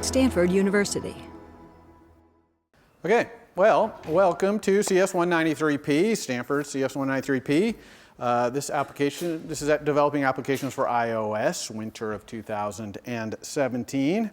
Stanford University. Okay, well, welcome to CS193P, Stanford CS193P. This is at developing applications for iOS, winter of 2017.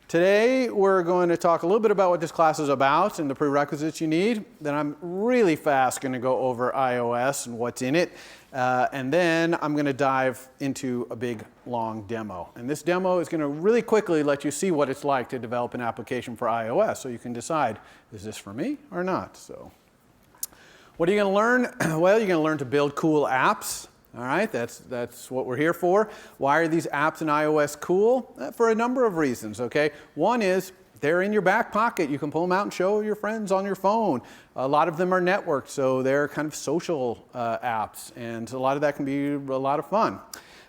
Today, we're going to talk a little bit about what this class is about and the prerequisites you need. Then I'm really fast going to go over iOS and what's in it. And then I'm going to dive into a big, long demo. And this demo is going to really quickly let you see what it's like to develop an application for iOS, so you can decide, is this for me or not? So, what are you going to learn? Well, you're going to learn to build cool apps. All right, that's what we're here for. Why are these apps in iOS cool? For a number of reasons, okay? One is they're in your back pocket. You can pull them out and show your friends on your phone. A lot of them are networked, so they're kind of social apps, and a lot of that can be a lot of fun.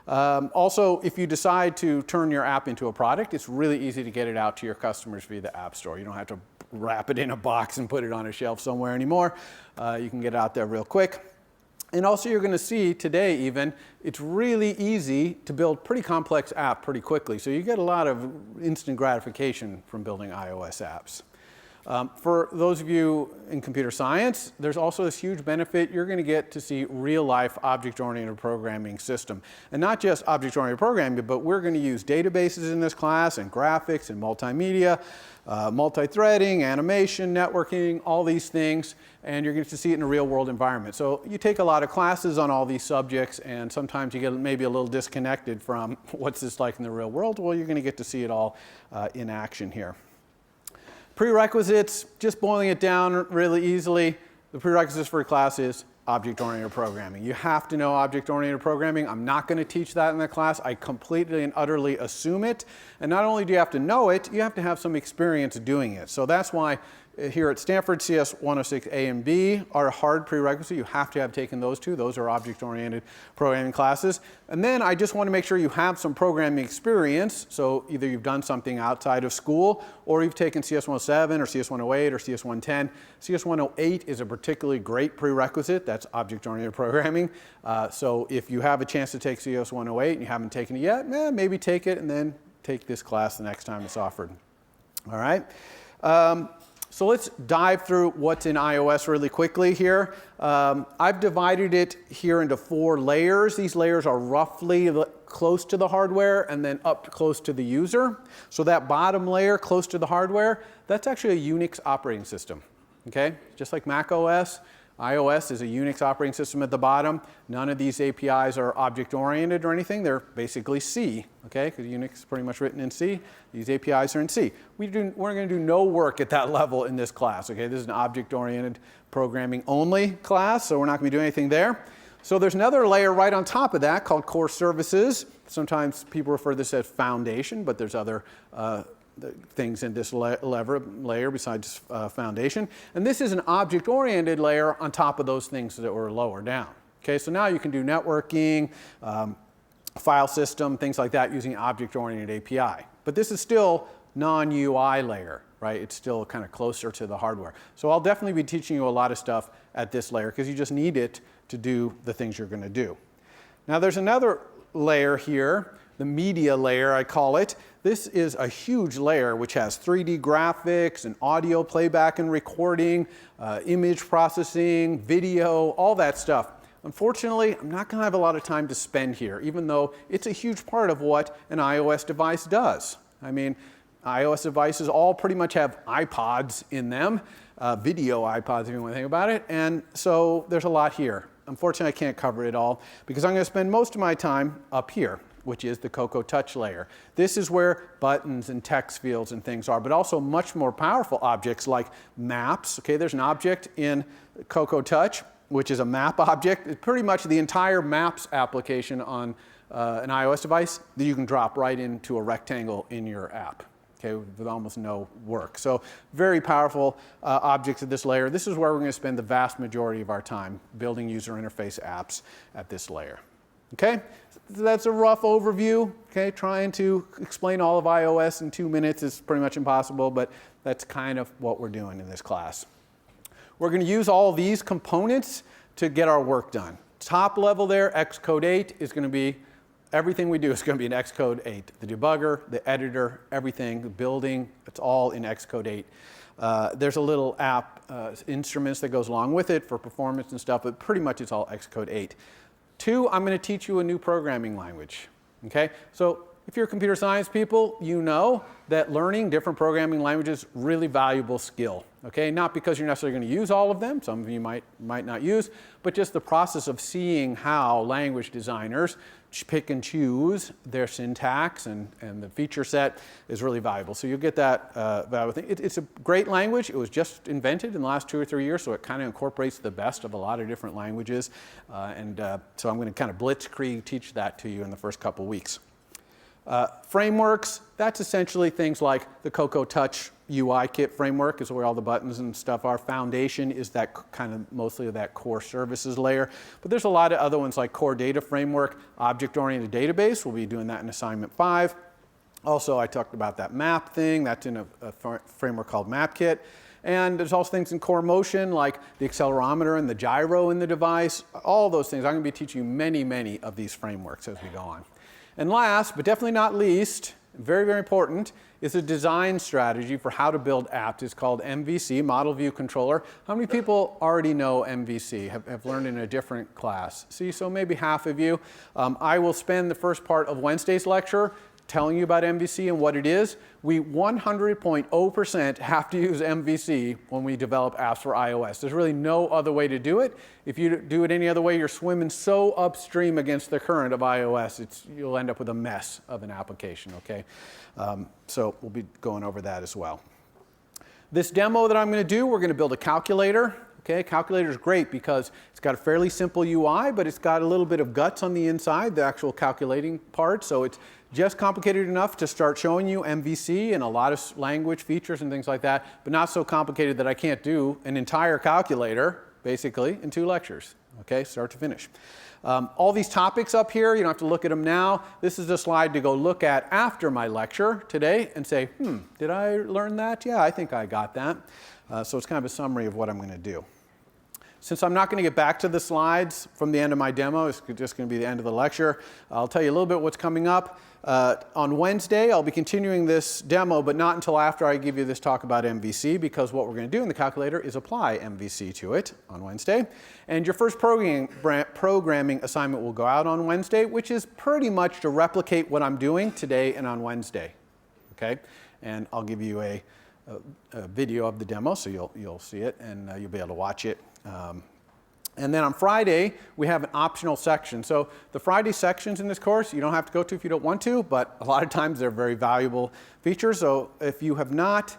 Also, if you decide to turn your app into a product, it's really easy to get it out to your customers via the App Store. You don't have to wrap it in a box and put it on a shelf somewhere anymore. You can get it out there real quick. And also, you're going to see today even, it's really easy to build pretty complex apps pretty quickly. So you get a lot of instant gratification from building iOS apps. For those of you in computer science, there's also this huge benefit. You're going to get to see real-life object-oriented programming system. And not just object-oriented programming, but we're going to use databases in this class, and graphics, and multimedia, multi-threading, animation, networking, all these things. And you're going to see it in a real-world environment. So you take a lot of classes on all these subjects, and sometimes you get maybe a little disconnected from what's this like in the real world. Well, you're going to get to see it all in action here. Prerequisites, just boiling it down really easily, the prerequisites for a class is object-oriented programming. You have to know object-oriented programming. I'm not going to teach that in the class. I completely and utterly assume it. And not only do you have to know it, you have to have some experience doing it. So that's why here at Stanford, CS 106A and B are a hard prerequisite. You have to have taken those two. Those are object-oriented programming classes. And then I just want to make sure you have some programming experience. So either you've done something outside of school, or you've taken CS 107 or CS 108 or CS 110. CS 108 is a particularly great prerequisite. That's object-oriented programming. So if you have a chance to take CS 108 and you haven't taken it yet, maybe take it and then take this class the next time it's offered. All right. So let's dive through what's in iOS really quickly here. I've divided it here into 4 layers. These layers are roughly close to the hardware and then up close to the user. So that bottom layer close to the hardware, that's actually a Unix operating system. Okay? Just like Mac OS, iOS is a Unix operating system at the bottom. None of these APIs are object-oriented or anything. They're basically C, okay? Because Unix is pretty much written in C. These APIs are in C. We're going to do no work at that level in this class, okay? This is an object-oriented programming only class, so we're not going to be doing anything there. So there's another layer right on top of that called core services. Sometimes people refer to this as foundation, but there's other things in this layer besides foundation. And this is an object-oriented layer on top of those things that were lower down. Okay, so now you can do networking, file system, things like that using object-oriented API. But this is still non-UI layer, right? It's still kind of closer to the hardware. So I'll definitely be teaching you a lot of stuff at this layer because you just need it to do the things you're going to do. Now there's another layer here, the media layer I call it. This is a huge layer which has 3D graphics and audio playback and recording, image processing, video, all that stuff. Unfortunately, I'm not going to have a lot of time to spend here, even though it's a huge part of what an iOS device does. I mean, iOS devices all pretty much have iPods in them, video iPods if you want to think about it, and so there's a lot here. Unfortunately, I can't cover it all because I'm going to spend most of my time up here, which is the Cocoa Touch layer. This is where buttons and text fields and things are, but also much more powerful objects like maps. Okay, there's an object in Cocoa Touch, which is a map object. It's pretty much the entire Maps application on an iOS device that you can drop right into a rectangle in your app. Okay, with almost no work. So very powerful objects at this layer. This is where we're going to spend the vast majority of our time building user interface apps at this layer. Okay, so that's a rough overview. Okay, trying to explain all of iOS in 2 minutes is pretty much impossible, but that's kind of what we're doing in this class. We're going to use all these components to get our work done. Top level there, Xcode 8 is going to be everything we do is going to be in Xcode 8. The debugger, the editor, everything, the building, it's all in Xcode 8. There's a little app, instruments that goes along with it for performance and stuff, but pretty much it's all Xcode 8. 2, I'm going to teach you a new programming language. Okay? So if you're computer science people, you know that learning different programming languages is really valuable skill. Okay? Not because you're necessarily going to use all of them, some of you might not use, but just the process of seeing how language designers pick and choose their syntax and the feature set is really valuable. So you'll get that valuable thing. It's a great language. It was just invented in the last 2 or 3 years, so it kind of incorporates the best of a lot of different languages. So I'm going to kind of blitzkrieg teach that to you in the first couple weeks. Frameworks, that's essentially things like the Cocoa Touch UI kit framework is where all the buttons and stuff are. Foundation is that kind of mostly of that core services layer. But there's a lot of other ones like core data framework, object-oriented database. We'll be doing that in assignment 5. Also, I talked about that map thing. That's in a framework called MapKit. And there's also things in core motion like the accelerometer and the gyro in the device. All those things. I'm going to be teaching you many of these frameworks as we go on. And last, but definitely not least, very, very important, is a design strategy for how to build apps. It's called MVC, Model View Controller. How many people already know MVC, have learned in a different class? See, so maybe half of you. I will spend the first part of Wednesday's lecture telling you about MVC and what it is. We 100.0% have to use MVC when we develop apps for iOS. There's really no other way to do it. If you do it any other way, you're swimming so upstream against the current of iOS, you'll end up with a mess of an application, okay? So we'll be going over that as well. This demo that I'm going to do, we're going to build a calculator. Okay, calculator is great because it's got a fairly simple UI, but it's got a little bit of guts on the inside, the actual calculating part. So it's just complicated enough to start showing you MVC and a lot of language features and things like that, but not so complicated that I can't do an entire calculator, basically, in 2 lectures, okay, start to finish. All these topics up here, you don't have to look at them now. This is a slide to go look at after my lecture today and say, did I learn that? Yeah, I think I got that. So it's kind of a summary of what I'm going to do. Since I'm not going to get back to the slides from the end of my demo, it's just going to be the end of the lecture, I'll tell you a little bit what's coming up. On Wednesday, I'll be continuing this demo, but not until after I give you this talk about MVC, because what we're going to do in the calculator is apply MVC to it on Wednesday. And your first programming assignment will go out on Wednesday, which is pretty much to replicate what I'm doing today and on Wednesday. Okay? And I'll give you a video of the demo, so you'll see it and you'll be able to watch it. And then on Friday, we have an optional section. So the Friday sections in this course, you don't have to go to if you don't want to, but a lot of times they're very valuable features. So if you have not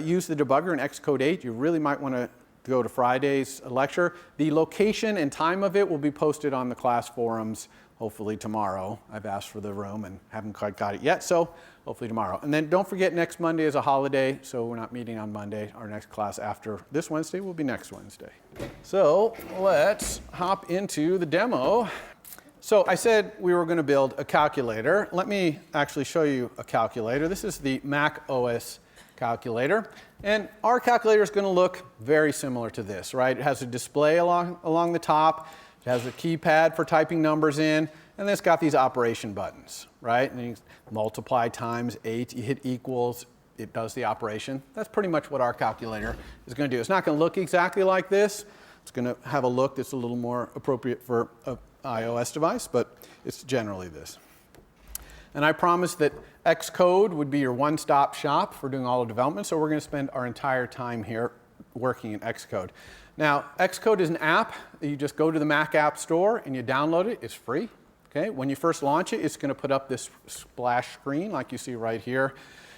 used the debugger in Xcode 8, you really might want to go to Friday's lecture. The location and time of it will be posted on the class forums, hopefully tomorrow. I've asked for the room and haven't quite got it yet, so hopefully tomorrow. And then don't forget next Monday is a holiday, so we're not meeting on Monday. Our next class after this Wednesday will be next Wednesday. So let's hop into the demo. So I said we were going to build a calculator. Let me actually show you a calculator. This is the Mac OS calculator. And our calculator is going to look very similar to this, right? It has a display along the top. It has a keypad for typing numbers in. And then it's got these operation buttons, right? And you multiply times 8, you hit equals, it does the operation. That's pretty much what our calculator is going to do. It's not going to look exactly like this. It's going to have a look that's a little more appropriate for an iOS device, but it's generally this. And I promised that Xcode would be your one-stop shop for doing all the development, so we're going to spend our entire time here working in Xcode. Now, Xcode is an app. You just go to the Mac App Store and you download it. It's free. Okay? When you first launch it, it's going to put up this splash screen like you see right here.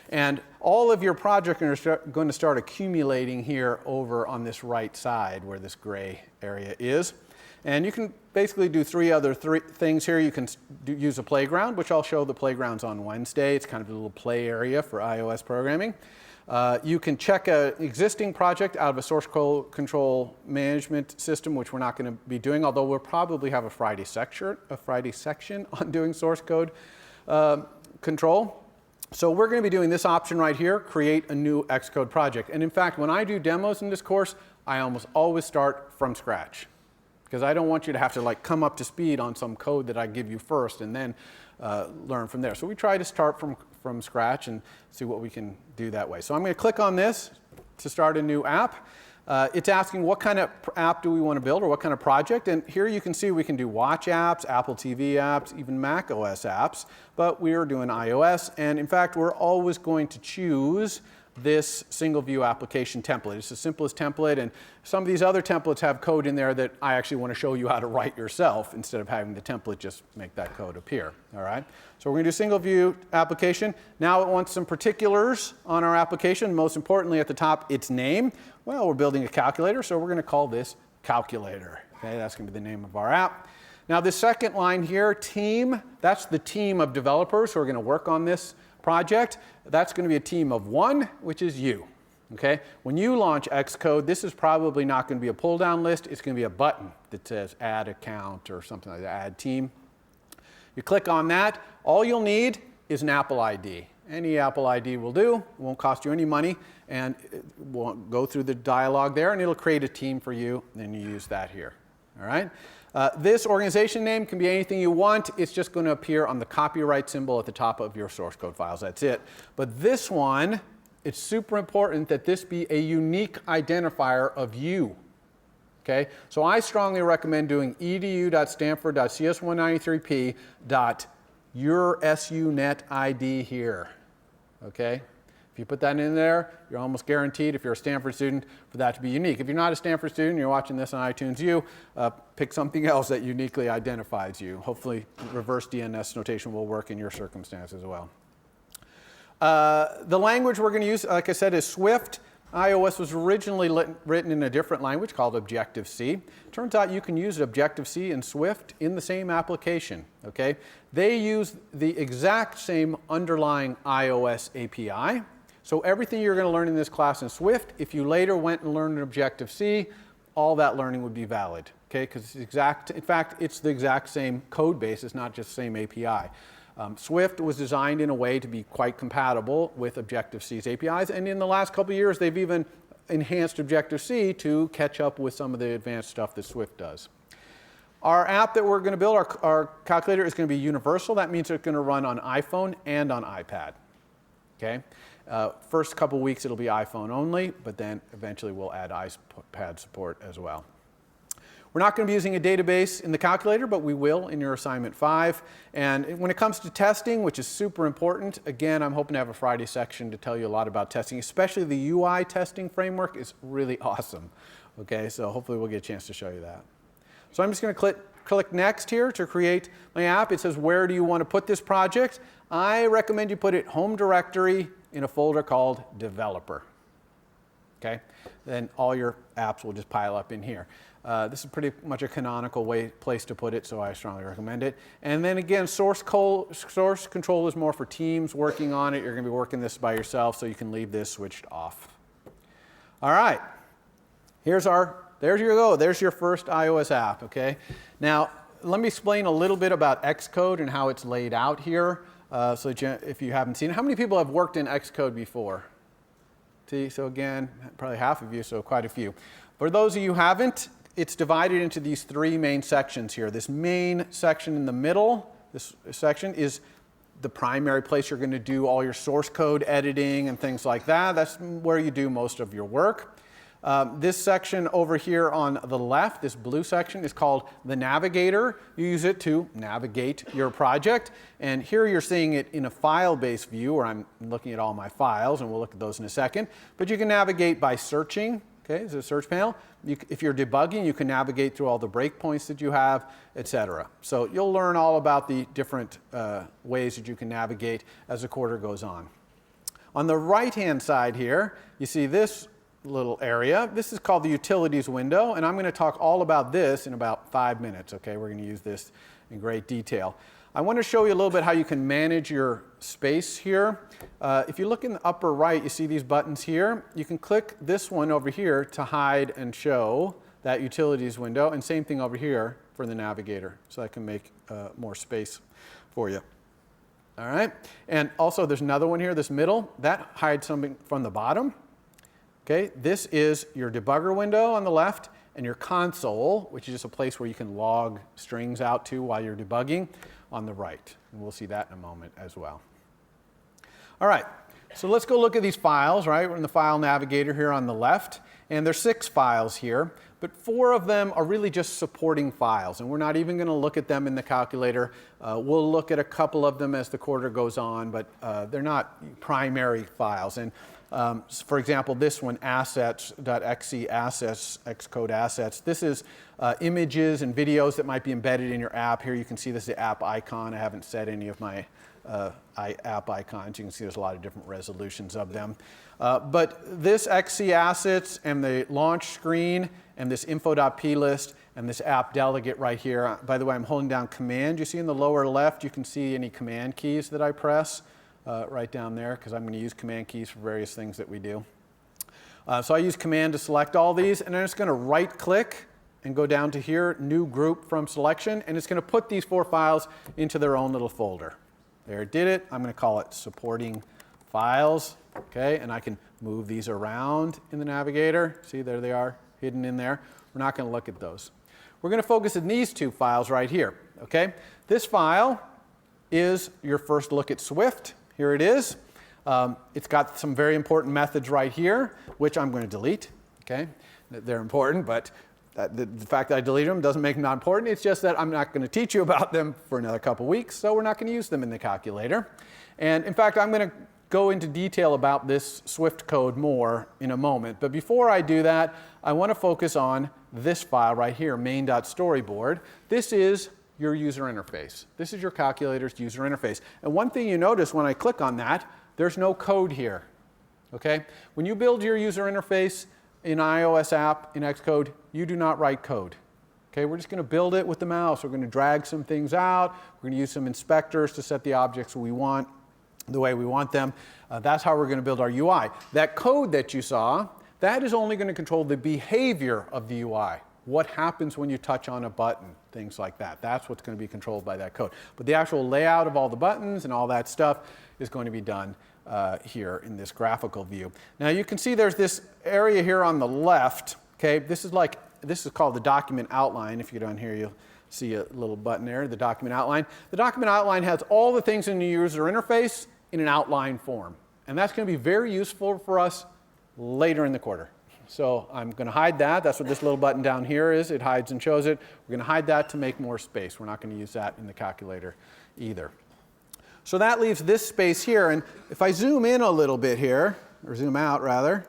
And all of your projects are going to start accumulating here over on this right side where this gray area is. And you can basically do three things here. You can use a playground, which I'll show the playgrounds on Wednesday. It's kind of a little play area for iOS programming. You can check an existing project out of a source code control management system, which we're not going to be doing, although we'll probably have a Friday section on doing source code control. So we're going to be doing this option right here, create a new Xcode project. And in fact, when I do demos in this course, I almost always start from scratch. because I don't want you to have to like come up to speed on some code that I give you first and then learn from there. So we try to start from scratch and see what we can do that way. So I'm going to click on this to start a new app. It's asking what kind of app do we want to build or what kind of project. And here you can see we can do watch apps, Apple TV apps, even Mac OS apps. But we are doing iOS. And in fact, we're always going to choose this single view application template. It's the simplest template, and some of these other templates have code in there that I actually want to show you how to write yourself instead of having the template just make that code appear. All right? So we're going to do single view application. Now it wants some particulars on our application. Most importantly at the top, its name. Well, we're building a calculator, so we're going to call this calculator. Okay, that's going to be the name of our app. Now this second line here, team, that's the team of developers who are going to work on this project. That's going to be a team of one, which is you. Okay? When you launch Xcode, this is probably not going to be a pull-down list. It's going to be a button that says add account or something like that, add team. You click on that. All you'll need is an Apple ID. Any Apple ID will do. It won't cost you any money, and it won't go through the dialog there, and it'll create a team for you, and then you use that here. All right? This organization name can be anything you want. It's just going to appear on the copyright symbol at the top of your source code files. That's it. But this one, it's super important that this be a unique identifier of you. Okay? So I strongly recommend doing edu.stanford.cs193p.your SUNet here. Okay? If you put that in there, you're almost guaranteed, if you're a Stanford student, for that to be unique. If you're not a Stanford student, you're watching this on iTunes U, pick something else that uniquely identifies you. Hopefully, reverse DNS notation will work in your circumstance as well. The language we're going to use, like I said, is Swift. iOS was originally written in a different language called Objective-C. Turns out you can use Objective-C and Swift in the same application. Okay? They use the exact same underlying iOS API. So everything you're going to learn in this class in Swift, if you later went and learned in Objective-C, all that learning would be valid. Okay? Because it's exact. In fact, it's the exact same code base. It's not just the same API. Swift was designed in a way to be quite compatible with Objective-C's APIs, and in the last couple of years, they've even enhanced Objective-C to catch up with some of the advanced stuff that Swift does. Our app that we're going to build, our calculator, is going to be universal. That means it's going to run on iPhone and on iPad. Okay? First couple weeks, it'll be iPhone only, but then eventually we'll add iPad support as well. We're not going to be using a database in the calculator, but we will in your assignment 5. And when it comes to testing, which is super important, again, I'm hoping to have a Friday section to tell you a lot about testing, especially the UI testing framework is really awesome. Okay, so hopefully we'll get a chance to show you that. So I'm just going to click Next here to create my app. It says, where do you want to put this project? I recommend you put it home directory in a folder called Developer. Okay, then all your apps will just pile up in here. This is pretty much a canonical place to put it, so I strongly recommend it. And then again, source control is more for teams working on it. You're going to be working this by yourself, so you can leave this switched off. All right, there you go. There's your first iOS app. Okay. Now let me explain a little bit about Xcode and how it's laid out here. So if you haven't seen it, how many people have worked in Xcode before? See, so again, probably half of you, so quite a few. For those of you who haven't, it's divided into these 3 main sections here. This main section in the middle, this section is the primary place you're going to do all your source code editing and things like that. That's where you do most of your work. This section over here on the left, this blue section, is called the Navigator. You use it to navigate your project. And here you're seeing it in a file-based view, where I'm looking at all my files, and we'll look at those in a second. But you can navigate by searching. Okay, it's a search panel. If you're debugging, you can navigate through all the breakpoints that you have, etc. So you'll learn all about the different ways that you can navigate as the quarter goes on. On the right-hand side here, you see this little area. This is called the Utilities window, and I'm going to talk all about this in about 5 minutes. Okay, we're going to use this in great detail. I want to show you a little bit how you can manage your space here. If you look in the upper right, you see these buttons here. You can click this one over here to hide and show that Utilities window, and same thing over here for the Navigator, so I can make more space for you. All right, and also there's another one here, this middle, that hides something from the bottom. Okay, this is your debugger window on the left, and your console, which is just a place where you can log strings out to while you're debugging, on the right. And we'll see that in a moment as well. All right, so let's go look at these files, right? We're in the file navigator here on the left, and there's 6 files here, but 4 of them are really just supporting files, and we're not even going to look at them in the calculator. We'll look at a couple of them as the quarter goes on, but they're not primary files. And for example, this one, assets.xc assets, Xcode assets. This is images and videos that might be embedded in your app. Here you can see this is the app icon. I haven't set any of my app icons. You can see there's a lot of different resolutions of them. But this XC assets and the launch screen and this info.plist and this app delegate right here. By the way, I'm holding down command. You see in the lower left, you can see any command keys that I press right down there, because I'm going to use command keys for various things that we do. So I use command to select all these, and then it's going to right click and go down to here, new group from selection, and it's going to put these 4 files into their own little folder. There it did it. I'm going to call it supporting files, okay? And I can move these around in the navigator. See, there they are, hidden in there. We're not going to look at those. We're going to focus on these 2 files right here, okay? This file is your first look at Swift. Here it is. It's got some very important methods right here, which I'm going to delete, okay? They're important, but the fact that I delete them doesn't make them not important. It's just that I'm not going to teach you about them for another couple weeks, so we're not going to use them in the calculator. And in fact, I'm going to go into detail about this Swift code more in a moment. But before I do that, I want to focus on this file right here, main.storyboard. This is your user interface. This is your calculator's user interface. And one thing you notice when I click on that, there's no code here. Okay? When you build your user interface in iOS app in Xcode, you do not write code. Okay? We're just going to build it with the mouse. We're going to drag some things out. We're going to use some inspectors to set the objects we want the way we want them. That's how we're going to build our UI. That code that you saw, that is only going to control the behavior of the UI. What happens when you touch on a button, things like that. That's what's going to be controlled by that code. But the actual layout of all the buttons and all that stuff is going to be done here in this graphical view. Now you can see there's this area here on the left. Okay, this is called the document outline. If you go down here, you'll see a little button there, the document outline. The document outline has all the things in the user interface in an outline form. And that's going to be very useful for us later in the quarter. So I'm going to hide that. That's what this little button down here is. It hides and shows it. We're going to hide that to make more space. We're not going to use that in the calculator either. So that leaves this space here. And if I zoom in a little bit here, or zoom out rather,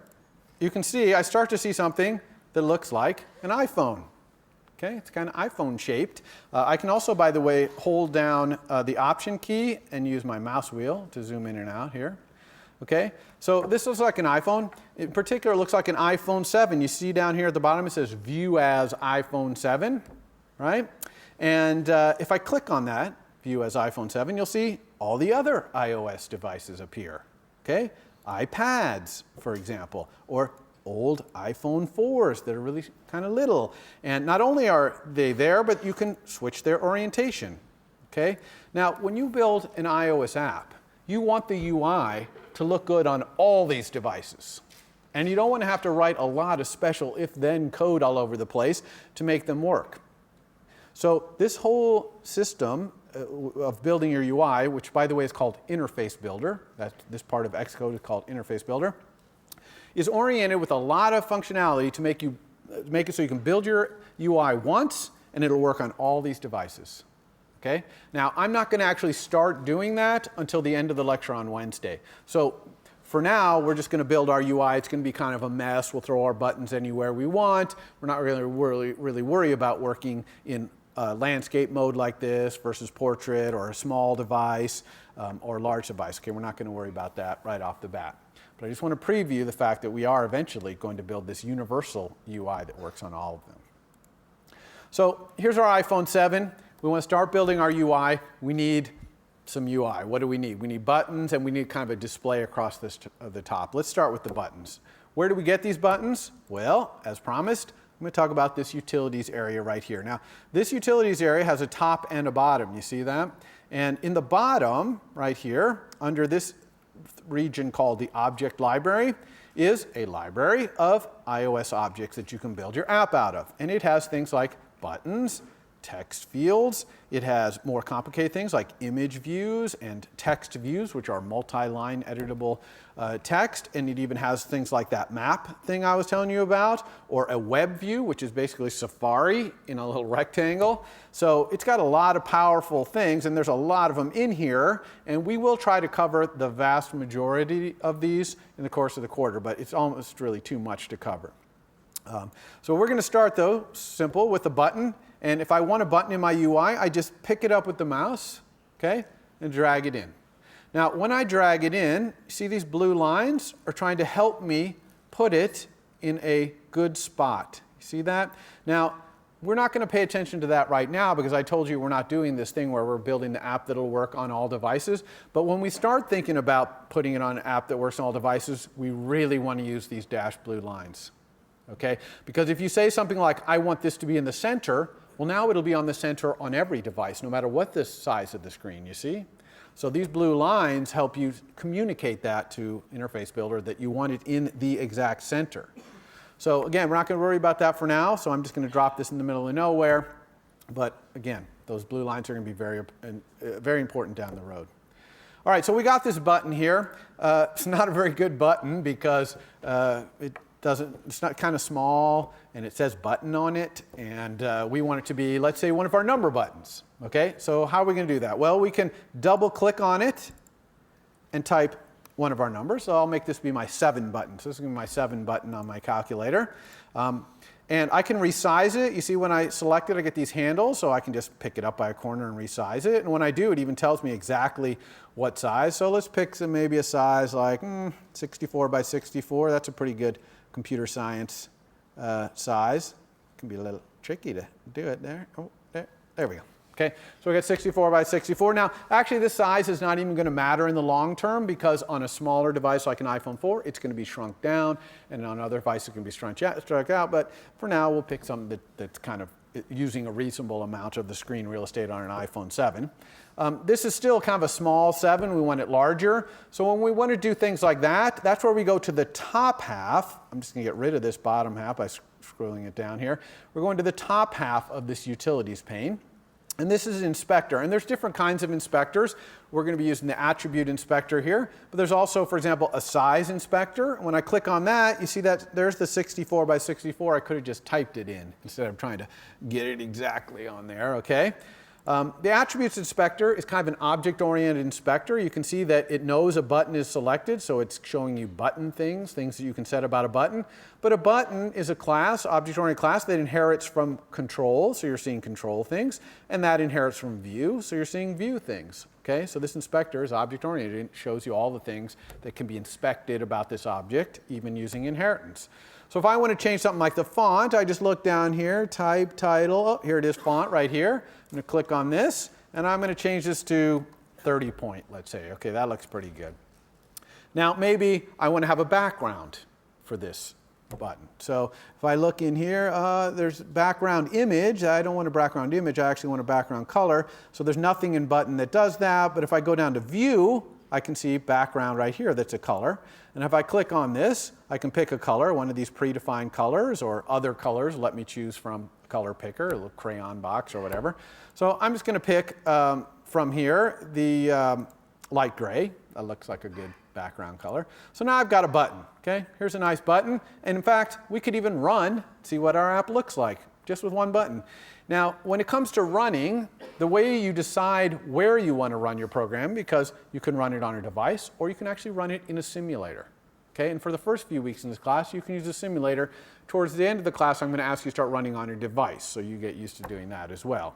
you can see I start to see something that looks like an iPhone. Okay, it's kind of iPhone shaped. I can also, by the way, hold down the Option key and use my mouse wheel to zoom in and out here. Okay, so this looks like an iPhone. In particular, it looks like an iPhone 7. You see down here at the bottom, it says View as iPhone 7, right? And if I click on that, View as iPhone 7, you'll see all the other iOS devices appear. Okay, iPads, for example, or old iPhone 4s that are really kind of little. And not only are they there, but you can switch their orientation. Okay, now when you build an iOS app, you want the UI to look good on all these devices. And you don't want to have to write a lot of special if-then code all over the place to make them work. So this whole system of building your UI, which by the way is called Interface Builder, this part of Xcode is called Interface Builder, is oriented with a lot of functionality to make it so you can build your UI once and it'll work on all these devices. Okay? Now, I'm not going to actually start doing that until the end of the lecture on Wednesday. So for now, we're just going to build our UI. It's going to be kind of a mess. We'll throw our buttons anywhere we want. We're not really worry about working in landscape mode like this versus portrait or a small device or a large device. Okay, we're not going to worry about that right off the bat. But I just want to preview the fact that we are eventually going to build this universal UI that works on all of them. So here's our iPhone 7. We want to start building our UI. We need some UI. What do we need? We need buttons, and we need kind of a display across the top. Let's start with the buttons. Where do we get these buttons? Well, as promised, I'm going to talk about this utilities area right here. Now, this utilities area has a top and a bottom. You see that? And in the bottom, right here, under this region called the object library, is a library of iOS objects that you can build your app out of. And it has things like buttons, text fields. It has more complicated things like image views and text views, which are multi-line editable text. And it even has things like that map thing I was telling you about, or a web view, which is basically Safari in a little rectangle. So it's got a lot of powerful things, and there's a lot of them in here. And we will try to cover the vast majority of these in the course of the quarter, but it's almost really too much to cover. So we're going to start, though, simple with a button. And if I want a button in my UI, I just pick it up with the mouse, okay, and drag it in. Now, when I drag it in, see these blue lines are trying to help me put it in a good spot. You see that? Now, we're not going to pay attention to that right now because I told you we're not doing this thing where we're building the app that'll work on all devices. But when we start thinking about putting it on an app that works on all devices, we really want to use these dashed blue lines. Okay? Because if you say something like, I want this to be in the center, well, now it'll be on the center on every device, no matter what the size of the screen, you see? So these blue lines help you communicate that to Interface Builder that you want it in the exact center. So again, we're not going to worry about that for now, so I'm just going to drop this in the middle of nowhere. But again, those blue lines are going to be very important down the road. All right, so we got this button here. It's not a very good button because it's not kind of small, and it says button on it, and we want it to be, let's say, one of our number buttons. Okay, so how are we going to do that? Well, we can double click on it and type one of our numbers. So I'll make this be my 7 button. So this is going to be my 7 button on my calculator. And I can resize it. You see when I select it, I get these handles, so I can just pick it up by a corner and resize it. And when I do, it even tells me exactly what size. So let's pick maybe a size like 64 by 64. That's a pretty good computer science size. It can be a little tricky to do it there. Oh, there we go. Okay, so we got 64 by 64. Now, actually, this size is not even going to matter in the long term because on a smaller device like an iPhone 4, it's going to be shrunk down, and on other devices, it can be shrunk out. But for now, we'll pick something that's kind of using a reasonable amount of the screen real estate on an iPhone 7. This is still kind of a small 7. We want it larger. So when we want to do things like that, that's where we go to the top half. I'm just going to get rid of this bottom half by scrolling it down here. We're going to the top half of this utilities pane. And this is inspector. And there's different kinds of inspectors. We're going to be using the attribute inspector here. But there's also, for example, a size inspector. When I click on that, you see that there's the 64 by 64. I could have just typed it in instead of trying to get it exactly on there, okay? The attributes inspector is kind of an object-oriented inspector. You can see that it knows a button is selected, so it's showing you button things that you can set about a button. But a button is a class, object-oriented class, that inherits from control, so you're seeing control things, and that inherits from view, so you're seeing view things. Okay, so this inspector is object-oriented. It shows you all the things that can be inspected about this object, even using inheritance. So if I want to change something like the font, I just look down here, type, title, oh, here it is, font right here. I'm going to click on this, and I'm going to change this to 30 point, let's say. Okay, that looks pretty good. Now, maybe I want to have a background for this button. So if I look in here, there's background image. I don't want a background image. I actually want a background color. So there's nothing in button that does that. But if I go down to view, I can see background right here that's a color. And if I click on this, I can pick a color, one of these predefined colors or other colors. Let me choose from color picker, a little crayon box or whatever. So I'm just going to pick from here the light gray. That looks like a good background color. So now I've got a button. Okay, here's a nice button. And in fact, we could even run, see what our app looks like, just with one button. Now, when it comes to running, the way you decide where you want to run your program, because you can run it on a device, or you can actually run it in a simulator. Okay, and for the first few weeks in this class, you can use a simulator. Towards the end of the class, I'm going to ask you to start running on a device, so you get used to doing that as well.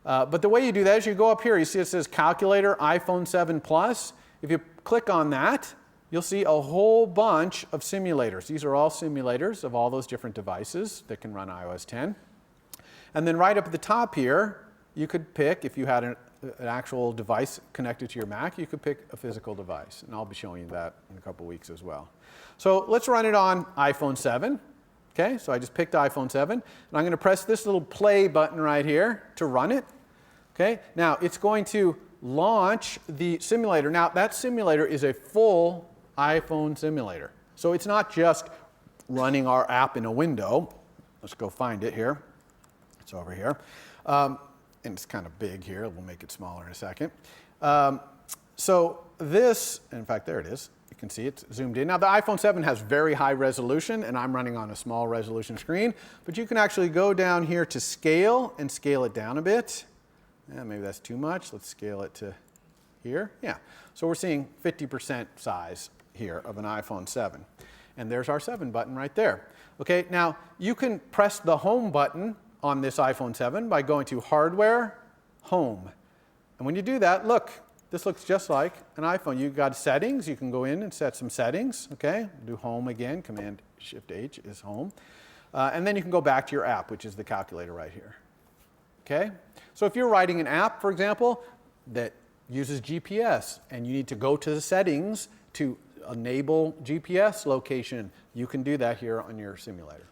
But the way you do that is you go up here, you see it says Calculator iPhone 7 Plus. If you click on that, you'll see a whole bunch of simulators. These are all simulators of all those different devices that can run iOS 10. And then right up at the top here, you could pick, if you had an actual device connected to your Mac, you could pick a physical device. And I'll be showing you that in a couple weeks as well. So let's run it on iPhone 7. Okay, so I just picked iPhone 7. And I'm going to press this little play button right here to run it. Okay, now it's going to launch the simulator. Now that simulator is a full iPhone simulator. So it's not just running our app in a window. Let's go find it here. It's over here. And it's kind of big here. We'll make it smaller in a second. So this, in fact, there it is. You can see it's zoomed in. Now, the iPhone 7 has very high resolution, and I'm running on a small resolution screen. But you can actually go down here to scale and scale it down a bit. Yeah, maybe that's too much. Let's scale it to here. Yeah. So we're seeing 50% size here of an iPhone 7. And there's our 7 button right there. Okay, now you can press the home button on this iPhone 7 by going to Hardware, Home. And when you do that, look, this looks just like an iPhone. You've got settings. You can go in and set some settings. Okay, do Home again. Command-Shift-H is Home. And then you can go back to your app, which is the calculator right here. Okay, so if you're writing an app, for example, that uses GPS, and you need to go to the settings to enable GPS location, you can do that here on your simulator.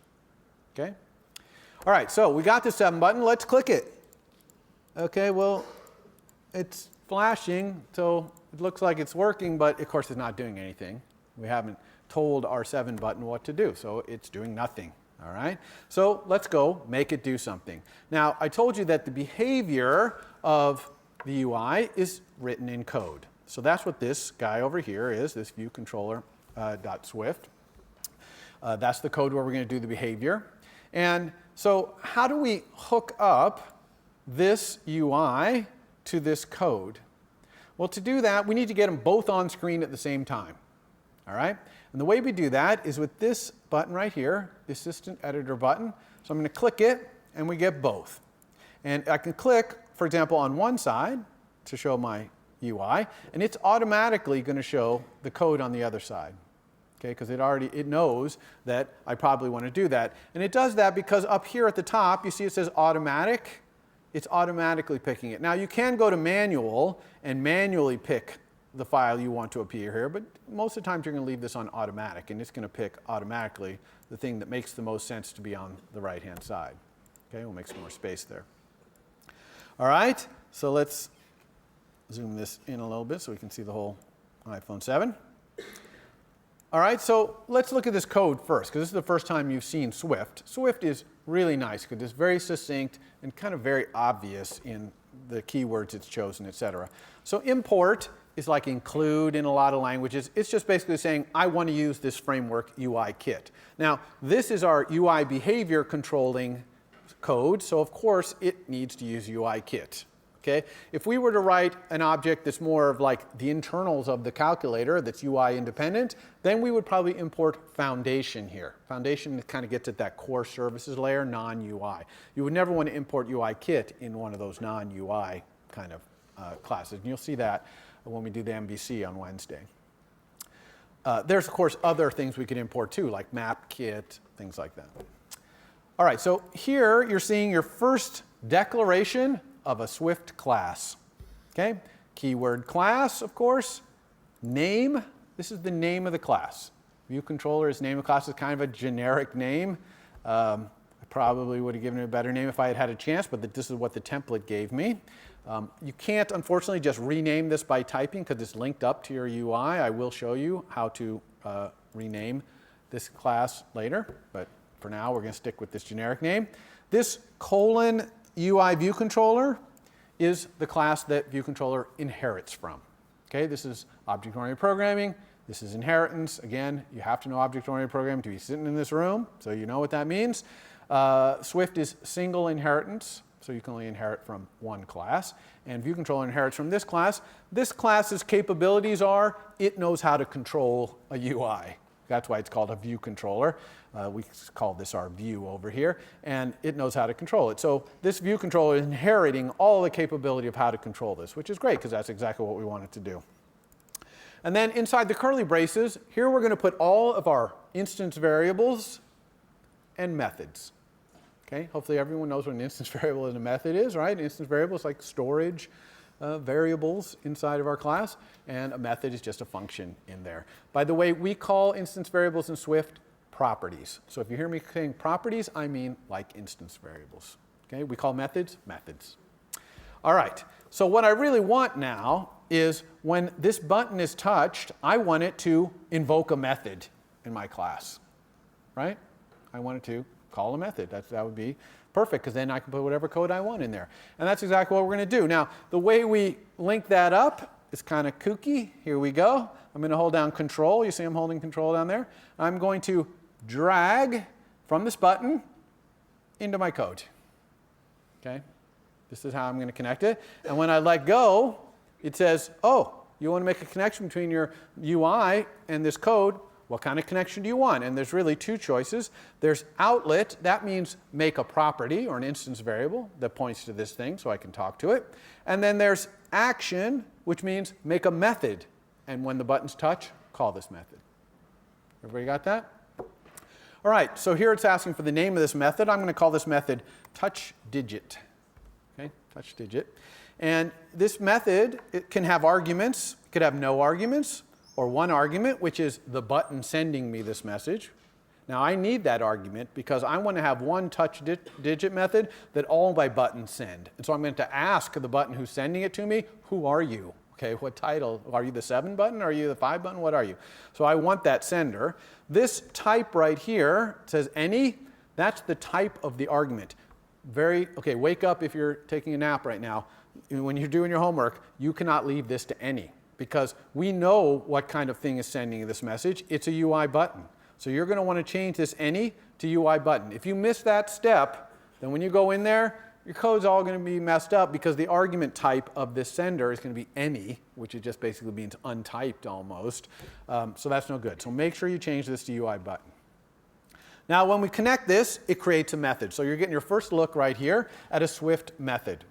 Okay? All right, so we got the 7 button. Let's click it. Okay, well, it's flashing, so it looks like it's working, but of course it's not doing anything. We haven't told our 7 button what to do, so it's doing nothing. All right, so let's go make it do something. Now, I told you that the behavior of the UI is written in code. So that's what this guy over here is, this viewcontroller.swift. That's the code where we're going to do the behavior. And so how do we hook up this UI to this code? Well, to do that, we need to get them both on screen at the same time. All right? And the way we do that is with this button right here, the Assistant Editor button. So I'm going to click it, and we get both. And I can click, for example, on one side to show my UI, and it's automatically going to show the code on the other side. Okay, because it knows that I probably want to do that. And it does that because up here at the top, you see it says automatic. It's automatically picking it. Now, you can go to manual and manually pick the file you want to appear here, but most of the time you're going to leave this on automatic, and it's going to pick automatically the thing that makes the most sense to be on the right-hand side. Okay, we'll make some more space there. All right, so let's zoom this in a little bit so we can see the whole iPhone 7. All right, so let's look at this code first, because this is the first time you've seen Swift. Swift is really nice because it's very succinct and kind of very obvious in the keywords it's chosen, etc. So import is like include in a lot of languages. It's just basically saying, I want to use this framework UI kit. Now, this is our UI behavior controlling code, so of course it needs to use UI kit. Okay? If we were to write an object that's more of like the internals of the calculator that's UI independent, then we would probably import Foundation here. Foundation kind of gets at that core services layer, non-UI. You would never want to import UI kit in one of those non-UI kind of classes. And you'll see that when we do the MVC on Wednesday. There's, of course, other things we could import too, like map kit, things like that. All right, so here you're seeing your first declaration of a Swift class. Okay? Keyword class, of course. Name, this is the name of the class. View controller is name of class is kind of a generic name. I probably would have given it a better name if I had had a chance, but this is what the template gave me. You can't, unfortunately, just rename this by typing because it's linked up to your UI. I will show you how to rename this class later, but for now we're going to stick with this generic name. This colon UI view controller is the class that view controller inherits from. Okay, this is object-oriented programming. This is inheritance. Again, you have to know object-oriented programming to be sitting in this room, so you know what that means. Swift is single inheritance, so you can only inherit from one class. And view controller inherits from this class. This class's capabilities are it knows how to control a UI. That's why it's called a view controller. We call this our view over here, and it knows how to control it. So this view controller is inheriting all the capability of how to control this, which is great because that's exactly what we want it to do. And then inside the curly braces, here we're going to put all of our instance variables and methods. Okay, hopefully everyone knows what an instance variable and a method is, right? An instance variable is like storage variables inside of our class, and a method is just a function in there. By the way, we call instance variables in Swift properties. So if you hear me saying properties, I mean like instance variables. Okay, we call methods methods. All right, so what I really want now is when this button is touched, I want it to invoke a method. in my class, right? I wanted to call a method. That would be perfect, because then I can put whatever code I want in there. And that's exactly what we're going to do. Now, the way we link that up is kind of kooky. Here we go. I'm going to hold down Control. You see I'm holding Control down there. I'm going to drag from this button into my code. Okay? This is how I'm going to connect it. And when I let go, it says, oh, you want to make a connection between your UI and this code. What kind of connection do you want? And there's really two choices. There's outlet. That means make a property or an instance variable that points to this thing so I can talk to it. And then there's action, which means make a method. And when the buttons touch, call this method. Everybody got that? All right, so here it's asking for the name of this method. I'm going to call this method touchDigit. Okay, touchDigit. And this method, it can have arguments. It could have no arguments, or one argument, which is the button sending me this message. Now, I need that argument because I want to have one touchDigit method that all my buttons send. And so I'm going to ask the button who's sending it to me, who are you? Okay, what title? Are you the 7 button? Are you the 5 button? What are you? So I want that sender. This type right here says any. That's the type of the argument. Okay, wake up if you're taking a nap right now. When you're doing your homework, you cannot leave this to any, because we know what kind of thing is sending this message. It's a UI button. So you're going to want to change this any to UI button. If you miss that step, then when you go in there, your code's all going to be messed up, because the argument type of this sender is going to be any, which it just basically means untyped almost. So that's no good. So make sure you change this to UI button. Now, when we connect this, it creates a method. So you're getting your first look right here at a Swift method.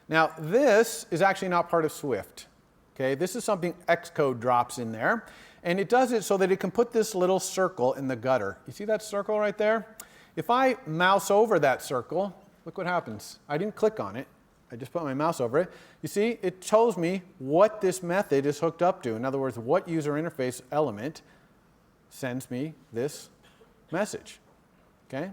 Now, this is actually not part of Swift. Okay, this is something Xcode drops in there. And it does it so that it can put this little circle in the gutter. You see that circle right there? If I mouse over that circle, look what happens. I didn't click on it. I just put my mouse over it. You see, it shows me what this method is hooked up to. In other words, what user interface element sends me this message. Okay?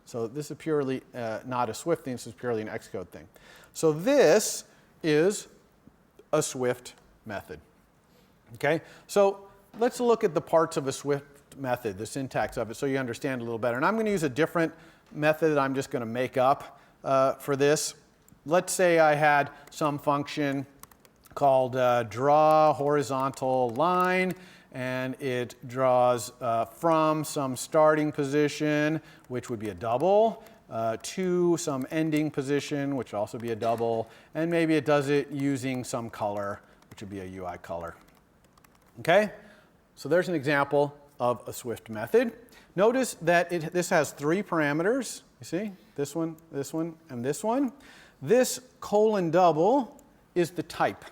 So this is purely not a Swift thing. This is purely an Xcode thing. So this is a Swift method. Okay? So let's look at the parts of a Swift method, the syntax of it, so you understand a little better. And I'm going to use a different method that I'm just going to make up for this. Let's say I had some function called draw horizontal line, and it draws from some starting position, which would be a double, to some ending position, which would also be a double, and maybe it does it using some color, which would be a UI color. Okay? So there's an example of a Swift method. Notice that this has 3 parameters. You see? This one, and this one. This colon double is the type